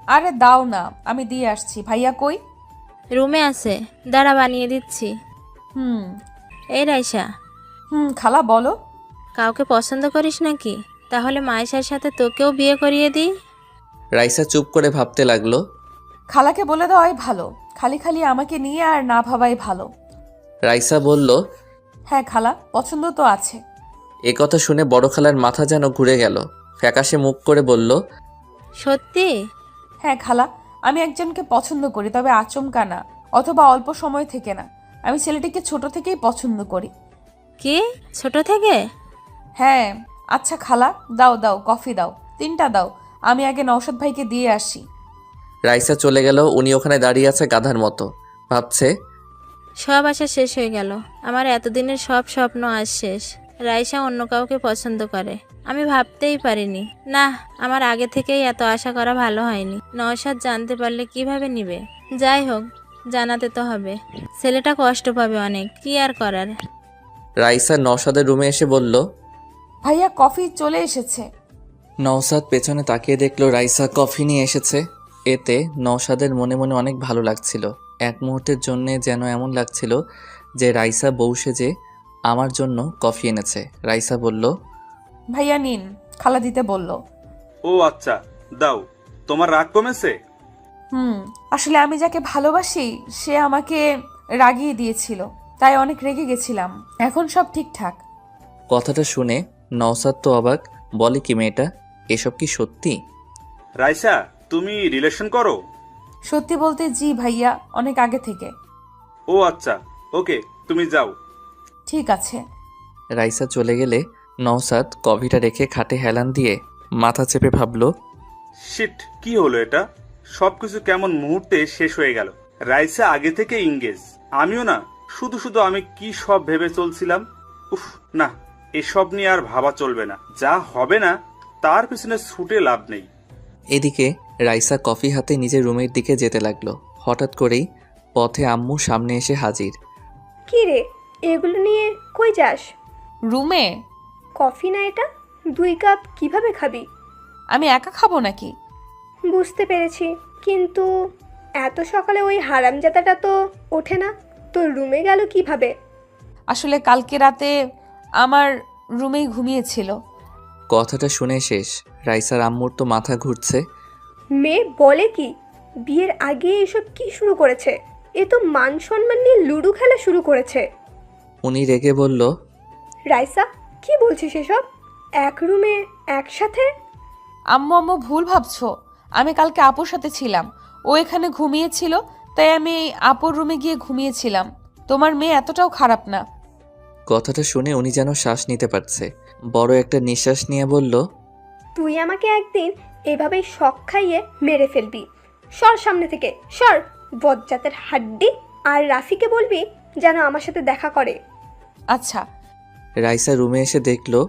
আরে দাও না, আমি দিয়ে আসছি। ভাইয়া কই? রুমে আছে, দাঁড়া বানিয়ে দিচ্ছি। এই রাইসা। খালা বলো। কাউকে পছন্দ করিস নাকি? তাহলে মায়েশার সাথে তোকেও বিয়ে করিয়ে দিই। রাইসা চুপ করে ভাবতে লাগলো। খালাকে বলে দেওয়াই ভালো, খালি খালি আমাকে নিয়ে আর না ভাবাই ভালো। রাইসা বলল, হ্যাঁ খালা, পছন্দ তো আছে। এ কথা শুনে বড় খালার মাথা যেন ঘুরে গেল। ফ্যাকাশে মুখ করে বলল, সত্যি? হ্যাঁ খালা, আমি একজনকে পছন্দ করি, তবে আচমকা না, অথবা অল্প সময় থেকে না। আমি ছেলেটিকে ছোট থেকেই পছন্দ করি। কি, ছোট থেকে? হ্যাঁ। আচ্ছা খালা, দাও দাও, কফি দাও, 3টা দাও। আমি আগে নওশাদ ভাইকে দিয়ে আসি। রাইসা চলে গেল। উনি ওখানে দাঁড়িয়ে আছে গাধার মতো, ভাবছে সব আশা শেষ হয়ে গেল। আমার এতদিনের সব স্বপ্ন আজ শেষ। রাইসা অন্য কাউকে পছন্দ করে, আমি ভাবতেই পারিনি। না, আমার আগে থেকেই এত আশা করা ভালো হয়নি। নওশাদ জানতে পারলে কিভাবে নিবে? যাই হোক, জানাতে তো হবে। ছেলেটা কষ্ট পাবে অনেক, কি আর করার। রাইসা নওশাদের রুমে এসে বলল, ভাইয়া কফি চলে এসেছে। নওশাদ পেছনে তাকিয়ে দেখলো রাইসা কফি নিয়ে এসেছে। এতে নওশাদের মনে মনে অনেক ভালো লাগছিল। এক মুহূর্তের জন্যে যেন এমন লাগছিল যে রাইসা বউ সেজে আমার জন্য কফি এনেছে। রাইসা বলল, ভাইয়া নিন, খালা দিতে বলল। ও আচ্ছা, দাও। তোমার রাগ কমেছে? আসলে আমি যাকে ভালোবাসি সে আমাকে রাগিয়ে দিয়েছিল, তাই অনেক রেগে গেছিলাম। এখন সব ঠিকঠাক। কথাটা শুনে নওশাদ তো অবাক, বলে কি মেয়েটা, এসব কি সত্যি? রাইসা, তুমি রিলেশন করো? সত্যি বলতে জি ভাইয়া, অনেক আগে থেকে। ও আচ্ছা, ওকে, তুমি যাও। ঠিক আছে। রাইসা চলে গেলে নওশাদ কফিটা রেখে খাটে হেলান দিয়ে মাথা চেপে ভাবল, শিট, কি হলো এটা? সবকিছু কেমন মুহূর্তে শেষ হয়ে গেল। রাইসা আগে থেকে ইংগেজ, আমিও না। শুধু শুধু আমি কি সব ভেবে চলছিলাম। উফ, না, এসব নিয়ে আর ভাবা চলবে না। যা হবে না তার পিছনে ছুটে লাভ নেই। এদিকে রাইসা কফি হাতে নিজের রুমের দিকে যেতে লাগলো। হঠাৎ করেই পথে আম্মু সামনে এসে হাজির। কি রে, এগুলো নিয়ে কই যাস? রুমে। কফি না এটা? 2 কাপ কিভাবে খাবি? আমি একা খাবো নাকি? বুঝতে পেরেছি, কিন্তু এত সকালে ওই হারামজাদাটা তো ওঠে না। তোর রুমে গেল কিভাবে? আসলে কালকে রাতে আমার রুমেই ঘুমিয়েছিল। কথাটা শুনে শেষ। রাইসার আম্মুর তো মাথা ঘুরছে। মেয়ে বলে কি? বিয়ের আগে এসব কি শুরু করেছে? এ তো মান সম্মান নিয়ে লুডো খেলা শুরু করেছে। উনি রেগে বলল, রাইসা, কি বলছিস এসব? এক রুমে একসাথে? আম্মু ভুল ভাবছো। আমি কালকে আপুর সাথে ছিলাম, ও এখানে ঘুমিয়েছিল, তাই আমি আপুর রুমে গিয়ে ঘুমিয়েছিলাম। তোমার মেয়ে এতটাও খারাপ না। কথাটা শুনে উনি যেন শ্বাস নিতে পারছে। বড় একটা নিঃশ্বাস নিয়ে বলল, তুই আমাকে একদিন এভাবেই শক খাইয়ে মেরে ফেলবি। সর সামনে থেকে, সর। বজ্জাতের হাড্ডি। আর রাফিকে বলবি যেন আমার সাথে দেখা করে। আচ্ছা। রাইসা রুমে এসে দেখলো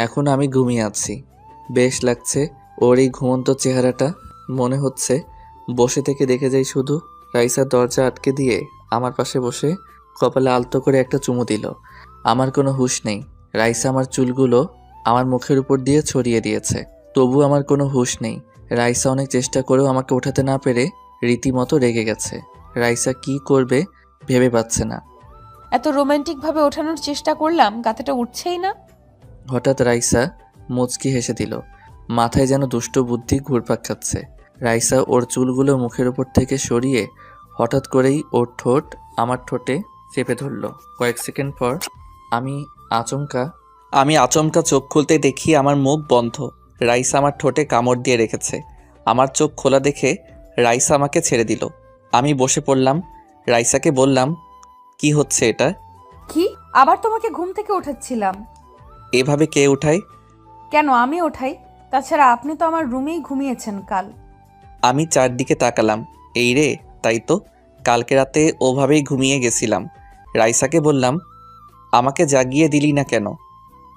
এখন আমি ঘুমিয়ে আছি। বেশ লাগছে ওর এই ঘুমন্ত চেহারাটা। মনে হচ্ছে বসে থেকে দেখে যাই শুধু। রাইসা দরজা আটকে দিয়ে আমার পাশে বসে কপালে আলতো করে একটা চুমু দিল। আমার কোনো হুঁশ নেই। রাইসা আমার চুলগুলো আমার মুখের উপর দিয়ে ছড়িয়ে দিয়েছে, তবু আমার কোনো হুঁশ নেই। রাইসা অনেক চেষ্টা করেও আমাকে ওঠাতে না পেরে রীতিমতো রেগে গেছে। রাইসা কি করবে ভেবে পাচ্ছে না। এত রোমান্টিক ভাবে ওঠানোর চেষ্টা করলাম, গাতেটা উঠছেই না। হঠাৎ রাইসা মুচকি হেসে দিল। মাথায় যেন দুষ্ট বুদ্ধি ঘুরপাক খাচ্ছে। রাইসা ওর চুলগুলো মুখের উপর থেকে সরিয়ে হঠাৎ করেই ওর ঠোঁট আমার ঠোঁটে চেপে ধরল। কয়েক সেকেন্ড পর আমি আচমকা চোখ খুলতে দেখি আমার মুখ বন্ধ। রাইসা আমার ঠোঁটে কামড় দিয়ে রেখেছে। আমার চোখ খোলা দেখে রাইসা আমাকে ছেড়ে দিল। আমি বসে পড়লাম। রাইসাকে বললাম, কি হচ্ছে এটা? কি? আবার তোমাকে ঘুম থেকে উঠাচ্ছিলাম। এভাবে কে উঠায়? কেন আমি ওঠাই? তাছাড়া আপনি তো আমার রুমেই ঘুমিয়েছেন কাল। আমি চারদিকে তাকালাম। এই রে, তাই তো, কালকে রাতে ওভাবেই ঘুমিয়ে গেছিলাম। রাইসাকে বললাম, আমাকে জাগিয়ে দিলি না কেন?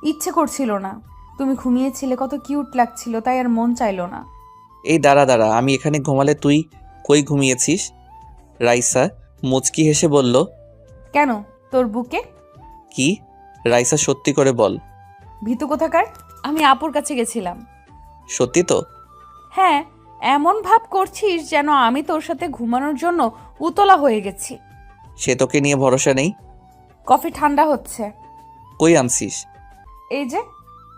ইচ্ছে করছিল না। তুমি ঘুমিয়েছিলে, কত কিউট লাগছিল, তাই আর মন চাইলো না। এই দাঁড়া, আমি এখানে ঘুমালে তুই কই ঘুমিয়েছিস? রাইসা মুচকি হেসে বলল, কেন, তোর বুকে? কি? রাইসা সত্যি করে বল। ভীতু কোথাকার, আমি আপুর কাছে গেছিলাম। সত্যি তো? হ্যাঁ, এমন ভাব করছিস যেন আমি তোর সাথে ঘুমানোর জন্য উতলা হয়ে গেছি। সে তোকে নিয়ে ভরসা নেই। কফি ঠান্ডা হচ্ছে। কই আনছিস? এই যে।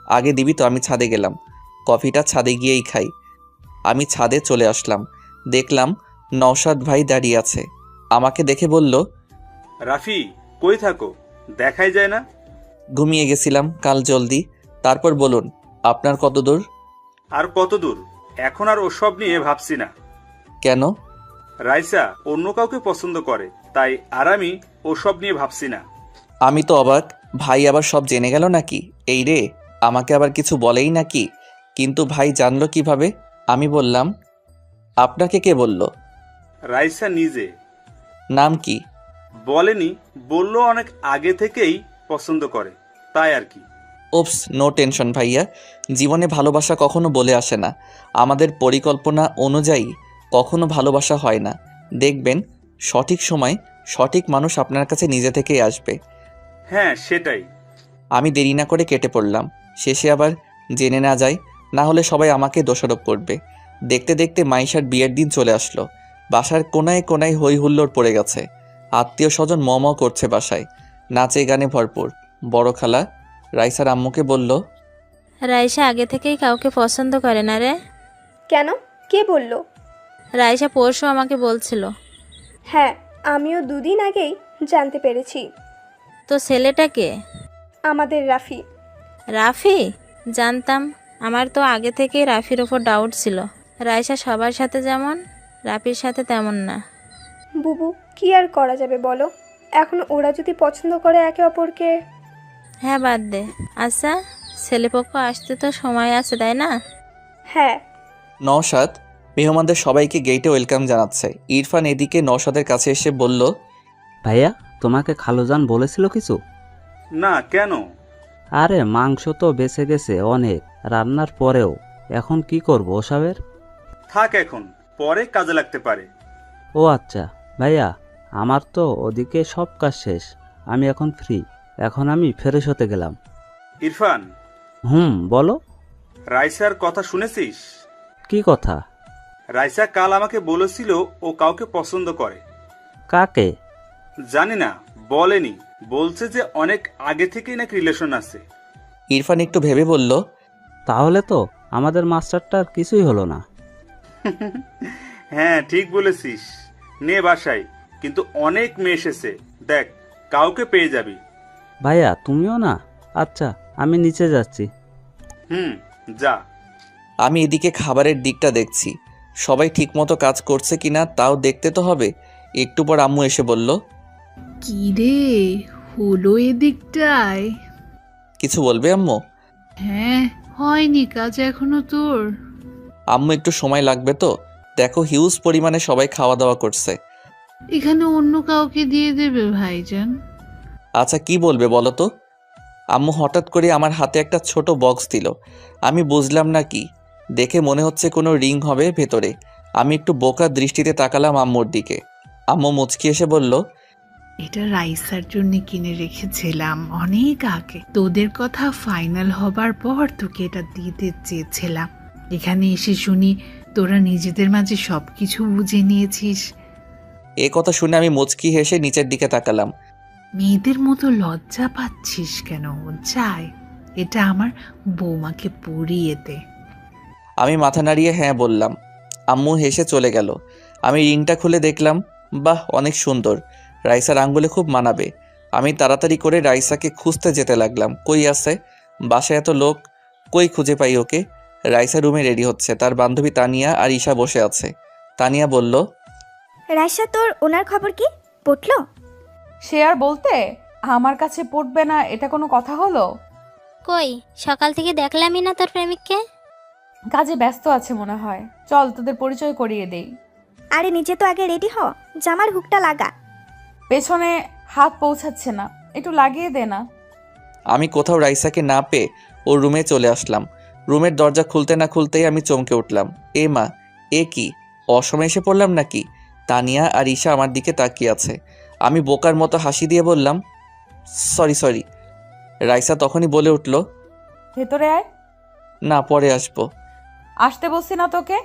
আগে দিবি তো, আমি ছাদে গেলাম। কফিটা ছাদে গিয়েই খাই। আমি ছাদে চলে আসলাম। দেখলাম নওশাদ ভাই দাঁড়িয়ে আছে। আমাকে দেখে বলল, রাফি, কই থাকো? দেখাই যায় না। ঘুমিয়ে গেছিলাম কাল জলদি। তারপর বলুন, আপনার কত দূর? আর কত দূর? এখন আর ওসব নিয়ে ভাবছি না। কেন? রাইসা অন্য কাউকে পছন্দ করে, তাই আর আমি ওসব নিয়ে ভাবছি না। আমি তো অবাক, ভাই আবার সব জেনে গেল নাকি? এই রে, আমাকে আবার কিছু বলেই নাকি? কিন্তু ভাই জানলো কিভাবে? আমি বললাম, আপনাকে কে বলল? রাইসা নিজে। নাম কি? বলেনি, বললো অনেক আগে থেকেই পছন্দ করে, তাই আর কি। ওপস, নো টেনশন ভাইয়া। জীবনে ভালোবাসা কখনো বলে আসে না। আমাদের পরিকল্পনা অনুযায়ী কখনো ভালোবাসা হয় না। দেখবেন সঠিক সময় সঠিক মানুষ আপনার কাছে নিজে থেকেই আসবে। হ্যাঁ, সেটাই। আমি দেরি না করে কেটে পড়লাম। শেষে আবার জেনে না যায়, না হলে সবাই আমাকে দোষারোপ করবে। দেখতে দেখতে মাইশার বিয়ের দিন চলে আসলো। বাসার কোনায় কোনায় হই হুল্লোড় পড়ে গেছে। আত্মীয় স্বজন ম করছে বাসায়, নাচে গানে ভরপুর। বড় খালা রাইসার আম্মুকে বলল, রাইসা আগে থেকেই কাউকে পছন্দ করে না রে। কেন? কে বলল? রাইসা পরশু আমাকে বলছিল। হ্যাঁ, আমিও দুদিন আগেই জানতে পেরেছি। তো ছেলেটা কে? আমাদের রাফি। রাফি? জানতাম। আমার তো আগে থেকেই রাফির ওপর ডাউট ছিল। রাইসা সবার সাথে যেমন, রাফির সাথে তেমন না। বুবু, কি আর করা যাবে বলো? এখন ওরা যদি পছন্দ করে একে অপরকে। হ্যাঁ, বাদ দে। আচ্ছা, ছেলেপক্ষ আসতে তো সময় আছে, তাই না? হ্যাঁ। নওশাদ মেহমানদের সবাইকে গেটে ওয়েলকাম জানাচ্ছে। ইরফান এদিকে নওশাদের কাছে এসে বলল, ভাইয়া, তোমাকে খালুজান বলেছিল কিছু? না, কেন? আরে মাংস তো বেঁচে গেছে অনেক রান্নার পরেও, এখন কি করবো ওসবের? থাক, এখন পরে কাজে লাগতে পারে। ও আচ্ছা ভাইয়া, আমার তো ওদিকে সব কাজ শেষ, আমি এখন ফ্রি। এখন আমি ফ্রেশ হতে গেলাম। ইরফান, বলো। রাইসার কথা শুনেছিস? কি কথা? রাইসা কাল আমাকে বলেছিল ও কাউকে পছন্দ করে। কাকে? জানি না, বলেনি। বলছে যে অনেক আগে থেকেই নাকি রিলেশন আছে। ইরফান একটু ভেবে বলল, তাহলে তো আমাদের মাস্টারটার কিছুই হলো না। হ্যাঁ, ঠিক বলেছিস। নে বাসায়, কিন্তু অনেক মেয়ে এসেছে, দেখ কাউকে পেয়ে যাবি। ভাইয়া তুমিও না? আচ্ছা, আমি নিচে যাচ্ছি। যা। আমি এদিকে খাবারের দিকটা দেখছি, সবাই ঠিকমতো কাজ করছে কিনা তাও দেখতে তো হবে। একটু পর আম্মু এসে বলল, কি রে হলো এদিকটায়? কিছু বলবে আম্মু? হ্যাঁ, হয়নি কাজ এখনো তোর? আম্মু একটু সময় লাগবে তো, দেখো হিউজ পরিমাণে সবাই খাওয়া দাওয়া করছে। এখানে অন্য কাউকে দিয়ে দেবে ভাইজান। আচ্ছা কি বলবে বলো তো? আম্মু হঠাৎ করে আমার হাতে একটা ছোট বক্স দিল। আমি বুঝলাম না কি, দেখে মনে হচ্ছে কোনো রিং হবে ভেতরে। আমি একটু বোকা দৃষ্টিতে তাকালাম আম্মুর দিকে। আম্মু মুচকি এসে বলল, এটা রাইসার জন্য কিনে রেখেছিলাম অনেক আগে। তোদের কথা ফাইনাল হবার পর তোকে এটা দিতে চেয়েছিলাম। এখানে এসে শুনি তোরা নিজেদের মাঝে সবকিছু বুঝে নিয়েছিস। এ কথা শুনে আমি মুচকি হেসে নিচের দিকে তাকালাম। মেয়েদের মতো লজ্জা পাচ্ছিস কেন? যাই, এটা আমার বৌমাকে পরিয়ে দে। আমি মাথা নাড়িয়ে হ্যাঁ বললাম। আম্মু হেসে চলে গেল। আমি রিংটা খুলে দেখলাম, বাহ অনেক সুন্দর, রাইসার আঙ্গুলে খুব মানাবে। আমি তাড়াতাড়ি করে রাইসাকে খুঁজতে যেতে লাগলাম। কই আছে? বাসায় এত লোক, কই খুঁজে পাই ওকে? রাইসা রুমে রেডি হচ্ছে, তার বান্ধবী তানিয়া আর ঈশা বসে আছে। তানিয়া বলল, রাইসা, তোর ওনার খবর কি? পটলো? সে আর বলতে, আমার কাছে পড়বে না এটা কোনো কথা হলো? কই, সকাল থেকে দেখলামই না তোর প্রেমিককে। কাজে ব্যস্ত আছে মনে হয়, চল তোদের পরিচয় করিয়ে দেই। আরে নিজে তো আগে রেডি হ, জামার হুকটা লাগা। পেছনে হাত পৌঁছাচ্ছে না, একটু লাগিয়ে দে না। আমি কোথাও রাইসাকে না পেয়ে ওর রুমে চলে আসলাম। রুমের দরজা খুলতে না খুলতেই আমি চমকে উঠলাম। এ মা, এ কি, অসময়ে এসে পড়লাম নাকি? তানিয়া আর ঈশা আমার দিকে তাকিয়ে আছে। আমি বোকার মতো হাসি দিয়ে বললাম, সরি। রাইসা তখনই বলে উঠল, ভেতরে আয়। না, পরে আসবো। আসতে বলছি না তোকে?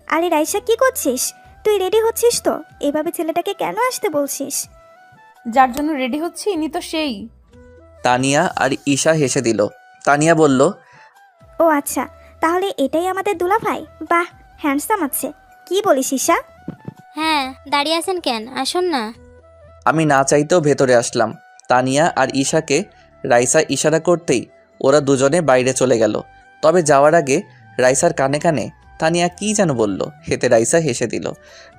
আরে রাইসা, কি করছিস? তুই রেডি হচ্ছিস তো? এভাবে ছেলেটাকে কেন আসতে বলছিস? যার জন্য রেডি হচ্ছি ইনি তো সেই। তানিয়া আর ঈশা হেসে দিল। তানিয়া বলল, ও আচ্ছা, তাহলে এটাই আমাদের দুলাভাই। বাহ, হ্যান্ডসাম আছে। কি বলিস ঈশা? হ্যাঁ, দাঁড়িয়ে আছেন কেন? আসুন না। আমি না চাইতেও ভেতরে আসলাম। তানিয়া আর ঈশাকে রাইসা ইশারা করতেই ওরা দুজনে বাইরে চলে গেল। তবে যাওয়ার আগে রাইসার কানে কানে তানিয়া কি যেন বলল, হেতে রাইসা হেসে দিল।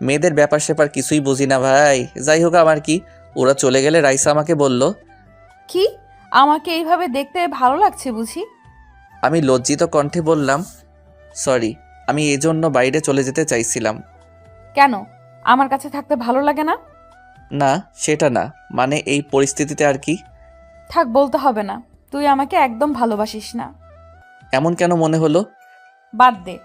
মেয়েদের ব্যাপার স্যাপার কিছুই বুঝি না ভাই, যাই হোক আমার কি। ওরা চলে গেলে রাইসা আমাকে বলল, কি, আমাকে এইভাবে দেখতে ভালো লাগছে বুঝি? আমি লজ্জিত কণ্ঠে বললাম, সরি, আমি এজন্য বাইরে চলে যেতে চাইছিলাম। কেন, আমার কাছে থাকতে ভালো লাগে না? না, সেটা না, মানে এই পরিস্থিতিতে আর কি। থাক, বলতে হবে না। তুই আমাকে একদম ভালোবাসিস না। এমন কেন মনে হলো? বাদ দে।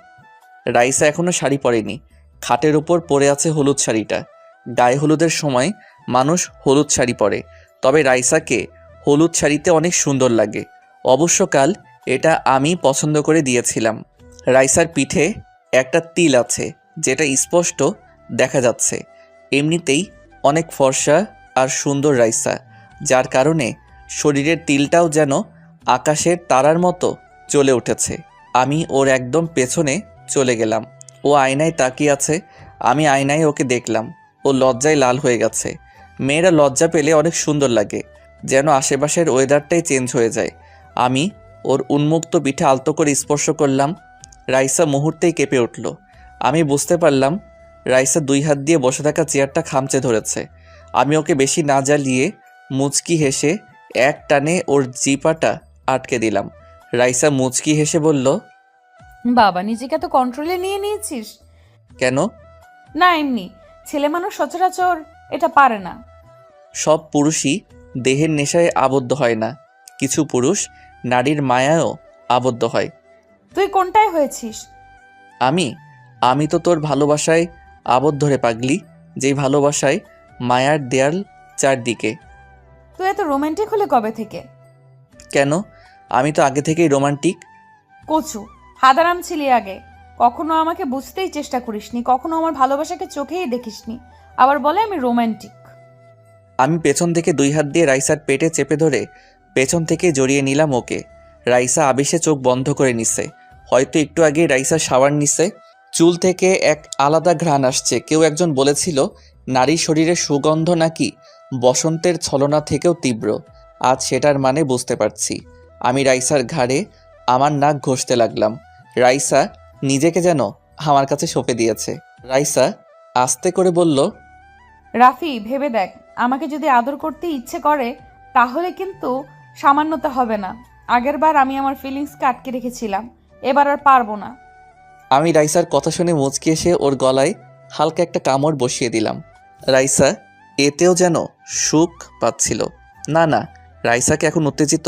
রাইসা এখনো শাড়ি পরেনি, খাটের উপর পরে আছে হলুদ শাড়িটা। গায়ে হলুদের সময় মানুষ হলুদ শাড়ি পরে, তবে রাইসাকে হলুদ শাড়িতে অনেক সুন্দর লাগে। অবশ্য কাল এটা আমি পছন্দ করে দিয়েছিলাম। রাইসার পিঠে একটা তিল আছে, যেটা স্পষ্ট দেখা যাচ্ছে। এমনিতেই অনেক ফর্সা আর সুন্দর রাইসা, যার কারণে শরীরের তিলটাও যেন আকাশের তারার মতো জ্বলে উঠেছে। আমি ওর একদম পেছনে চলে গেলাম। ও আয়নায় তাকিয়ে আছে, আমি আয়নায় ওকে দেখলাম। ও লজ্জায় লাল হয়ে গেছে। মেয়েরা লজ্জা পেলে অনেক সুন্দর লাগে, যেন আশেপাশের ওয়েদারটাই চেঞ্জ হয়ে যায়। আমি ওর উন্মুক্ত পিঠে আলতো করে স্পর্শ করলাম। রাইসা মুহূর্তেই কেঁপে উঠল। আমি বুঝতে পারলাম রাইসা 2 হাত দিয়ে বসে থাকা চেয়ারটা খামচে ধরেছে। আমি ওকে বেশি না জ্বালিয়ে মুচকি হেসে এক টানে ওর জিপাটা আটকে দিলাম। রাইসা মুচকি হেসে বলল, বাবা, নিজেকে এত কন্ট্রোলে নিয়ে নিয়েছিস? কেন? না, এমনি। ছেলে মানুষ সচরাচর এটা পারে না। সব পুরুষই দেহের নেশায় আবদ্ধ হয় না, কিছু পুরুষ নারীর মায়ায়ও আবদ্ধ হয়। তুই কোনটায় হয়েছিস? আমি তো তোর ভালোবাসায় আবদ্ধ রে পাগলি, যেই ভালোবাসায় মায়ার দেয়াল চারদিকে। তুই এত রোমান্টিক হলে কবে থেকে? কেন? আমি তো আগে থেকেই রোমান্টিক। কচু হাদারাম ছিলি আগে। কখনো আমাকে বুঝতেই চেষ্টা করিসনি, কখনো আমার ভালোবাসাকে চোখেই দেখিসনি, আবার বলে আমি রোমান্টিক। আমি পেছন থেকে 2 হাত দিয়ে রাইসার পেটে চেপে ধরে পেছন থেকে জড়িয়ে নিলাম ওকে। রাইসা আবেশে চোখ বন্ধ করে নিছে। হয়তো একটু আগে রাইসা শাওয়ার নিছে। চুল থেকে এক আলাদা ঘ্রাণ আসছে। কেউ একজন বলেছিল নারীর শরীরের সুগন্ধ নাকি বসন্তের ছলনা থেকেও তীব্র। আজ সেটার মানে বুঝতে পারছি। আমি রাইসার ঘাড়ে আমার নাক ঘষতে লাগলাম। রাইসা নিজেকে যেন আমার কাছে সঁপে দিয়েছে। রাইসা আস্তে করে বলল, রাফি, ভেবে দেখ, আমাকে যদি আদর করতে ইচ্ছে করে তাহলে কিন্তু সামান্যতা হবে না। আগেরবার আমি আমার ফিলিংসকে আটকে রেখেছিলাম, এবার আর পারবো না। আমি রাইসার কথা শুনে মুচকি এসে ওর গলায় হালকা একটা কামড় বসিয়ে দিলাম। রাইসা এতেও যেন সুখ পাচ্ছিল। না, রাইসাকে এখন উত্তেজিত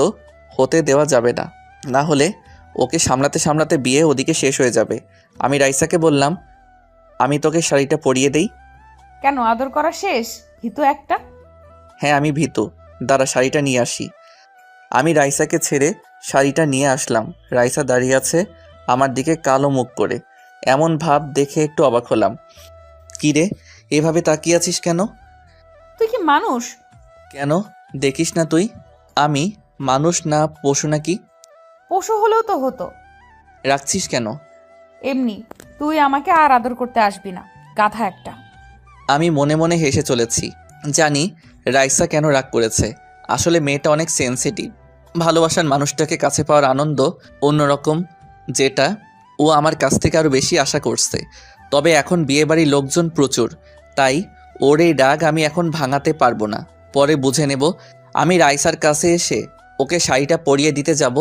হতে দেওয়া যাবে না, না হলে ওকে সামলাতে সামলাতে বিয়ে ওদিকে শেষ হয়ে যাবে। আমি রাইসাকে বললাম, আমি তোকে শাড়িটা পরিয়ে দেই। কেন, আদর করা শেষ? ভীতু একটা। হ্যাঁ, আমি ভীতু। দাঁড়া, শাড়িটা নিয়ে আসি। আমি রাইসাকে ছেড়ে শাড়িটা নিয়ে আসলাম। রাইসা দাঁড়িয়ে আছে আমার দিকে কালো মুখ করে। এমন ভাব দেখে একটু অবাক হলাম। কি রে, এভাবে তাকিয়ে আছিস কেন? তুই কি মানুষ? কেন, দেখিস না তুই আমি মানুষ না পশু নাকি? পশু হলেও তো হতো। রাখছিস কেন? এমনি। তুই আমাকে আর আদর করতে আসবি না, গাধা একটা। আমি মনে মনে হেসে চলেছি। জানি রাইসা কেন রাগ করেছে। আসলে মেয়েটা অনেক সেনসিটিভ। ভালোবাসার মানুষটাকে কাছে পাওয়ার আনন্দ অন্যরকম, যেটা ও আমার কাছ থেকে আরও বেশি আশা করছে। তবে এখন বিয়েবাড়ির লোকজন প্রচুর, তাই ওর এই রাগ আমি এখন ভাঙাতে পারবো না। পরে বুঝে নেব। আমি রাইসার কাছে এসে ওকে শাড়িটা পরিয়ে দিতে যাব,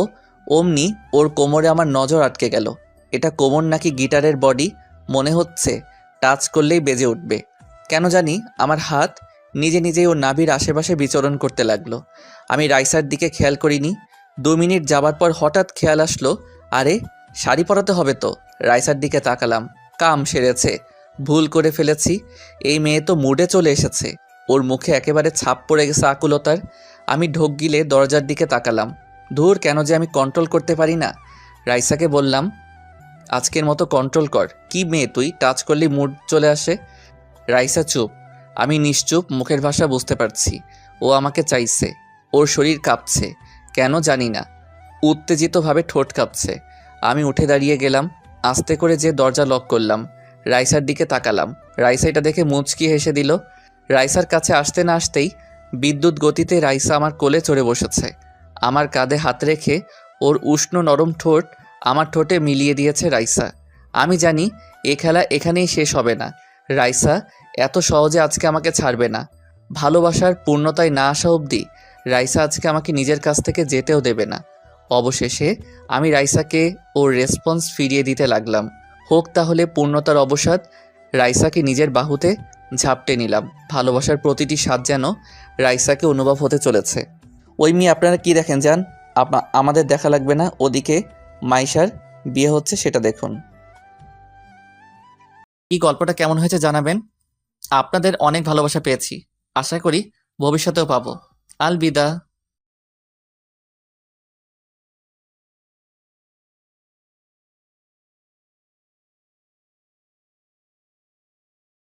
অমনি ওর কোমরে আমার নজর আটকে গেল। এটা কোমর নাকি গিটারের বডি মনে হচ্ছে, টাচ করলেই বেজে উঠবে। কেন জানি আমার হাত নিজে নিজেই ওর নাভির আশেপাশে বিচরণ করতে লাগলো। আমি রাইসার দিকে খেয়াল করিনি। 2 মিনিট যাবার পর হঠাৎ খেয়াল আসলো, আরে শাড়ি পরাতে হবে তো। রাইসার দিকে তাকালাম, কাম সেরেছে, ভুল করে ফেলেছি। এই মেয়ে তো মুডে চলে এসেছে। ওর মুখে একেবারে ছাপ পড়ে গেছে আকুলতার। আমি ঢোক গিলে দরজার দিকে তাকালাম। ধুর, কেন যে আমি কন্ট্রোল করতে পারি না। রাইসাকে বললাম, আজকের মতো কন্ট্রোল কর। কি মেয়ে তুই, টাচ করলেই মুড চলে আসে। রাইসা চুপ। আমি নিশ্চুপ, মুখের ভাষা বুঝতে পারছি। ও আমাকে চাইছে। ওর শরীর কাঁপছে, কেন জানি না, উত্তেজিতভাবে ঠোঁট কাঁপছে। আমি উঠে দাঁড়িয়ে গেলাম, আস্তে করে যে দরজা লক করলাম। রাইসার দিকে তাকালাম। রাইসা এটা দেখে মুচকি হেসে দিল। রাইসার কাছে আসতে না আসতেই বিদ্যুৎ গতিতে রাইসা আমার কোলে চড়ে বসেছে। আমার কাঁধে হাত রেখে ওর উষ্ণ নরম ঠোঁট আমার ঠোঁটে মিলিয়ে দিয়েছে রাইসা। আমি জানি এ খেলা এখানেই শেষ হবে না। রাইসা এত সহজে আজকে আমাকে ছাড়বে না। ভালোবাসার পূর্ণতায় না আসা অবধি রাইসা আজকে আমাকে নিজের কাছ থেকে যেতেও দেবে না। অবশেষে আমি রাইসাকে ওর রেসপন্স ফিরিয়ে দিতে লাগলাম। হোক তাহলে পূর্ণতার অবসাদ। রাইসাকে নিজের বাহুতে ঝাপটে নিলাম। ভালোবাসার প্রতিটি স্বাদ যেন রাইসাকে অনুভব হতে চলেছে। ওই মেয়ে, আপনারা কি দেখেন যান, আমাদের দেখা লাগবে না। ওদিকে মাইশার বিয়ে হচ্ছে, সেটা দেখুন। এই গল্পটা কেমন হয়েছে জানাবেন। আপনাদের অনেক ভালোবাসা পেয়েছি, আশা করি ভবিষ্যতেও পাবো। আলবিদা।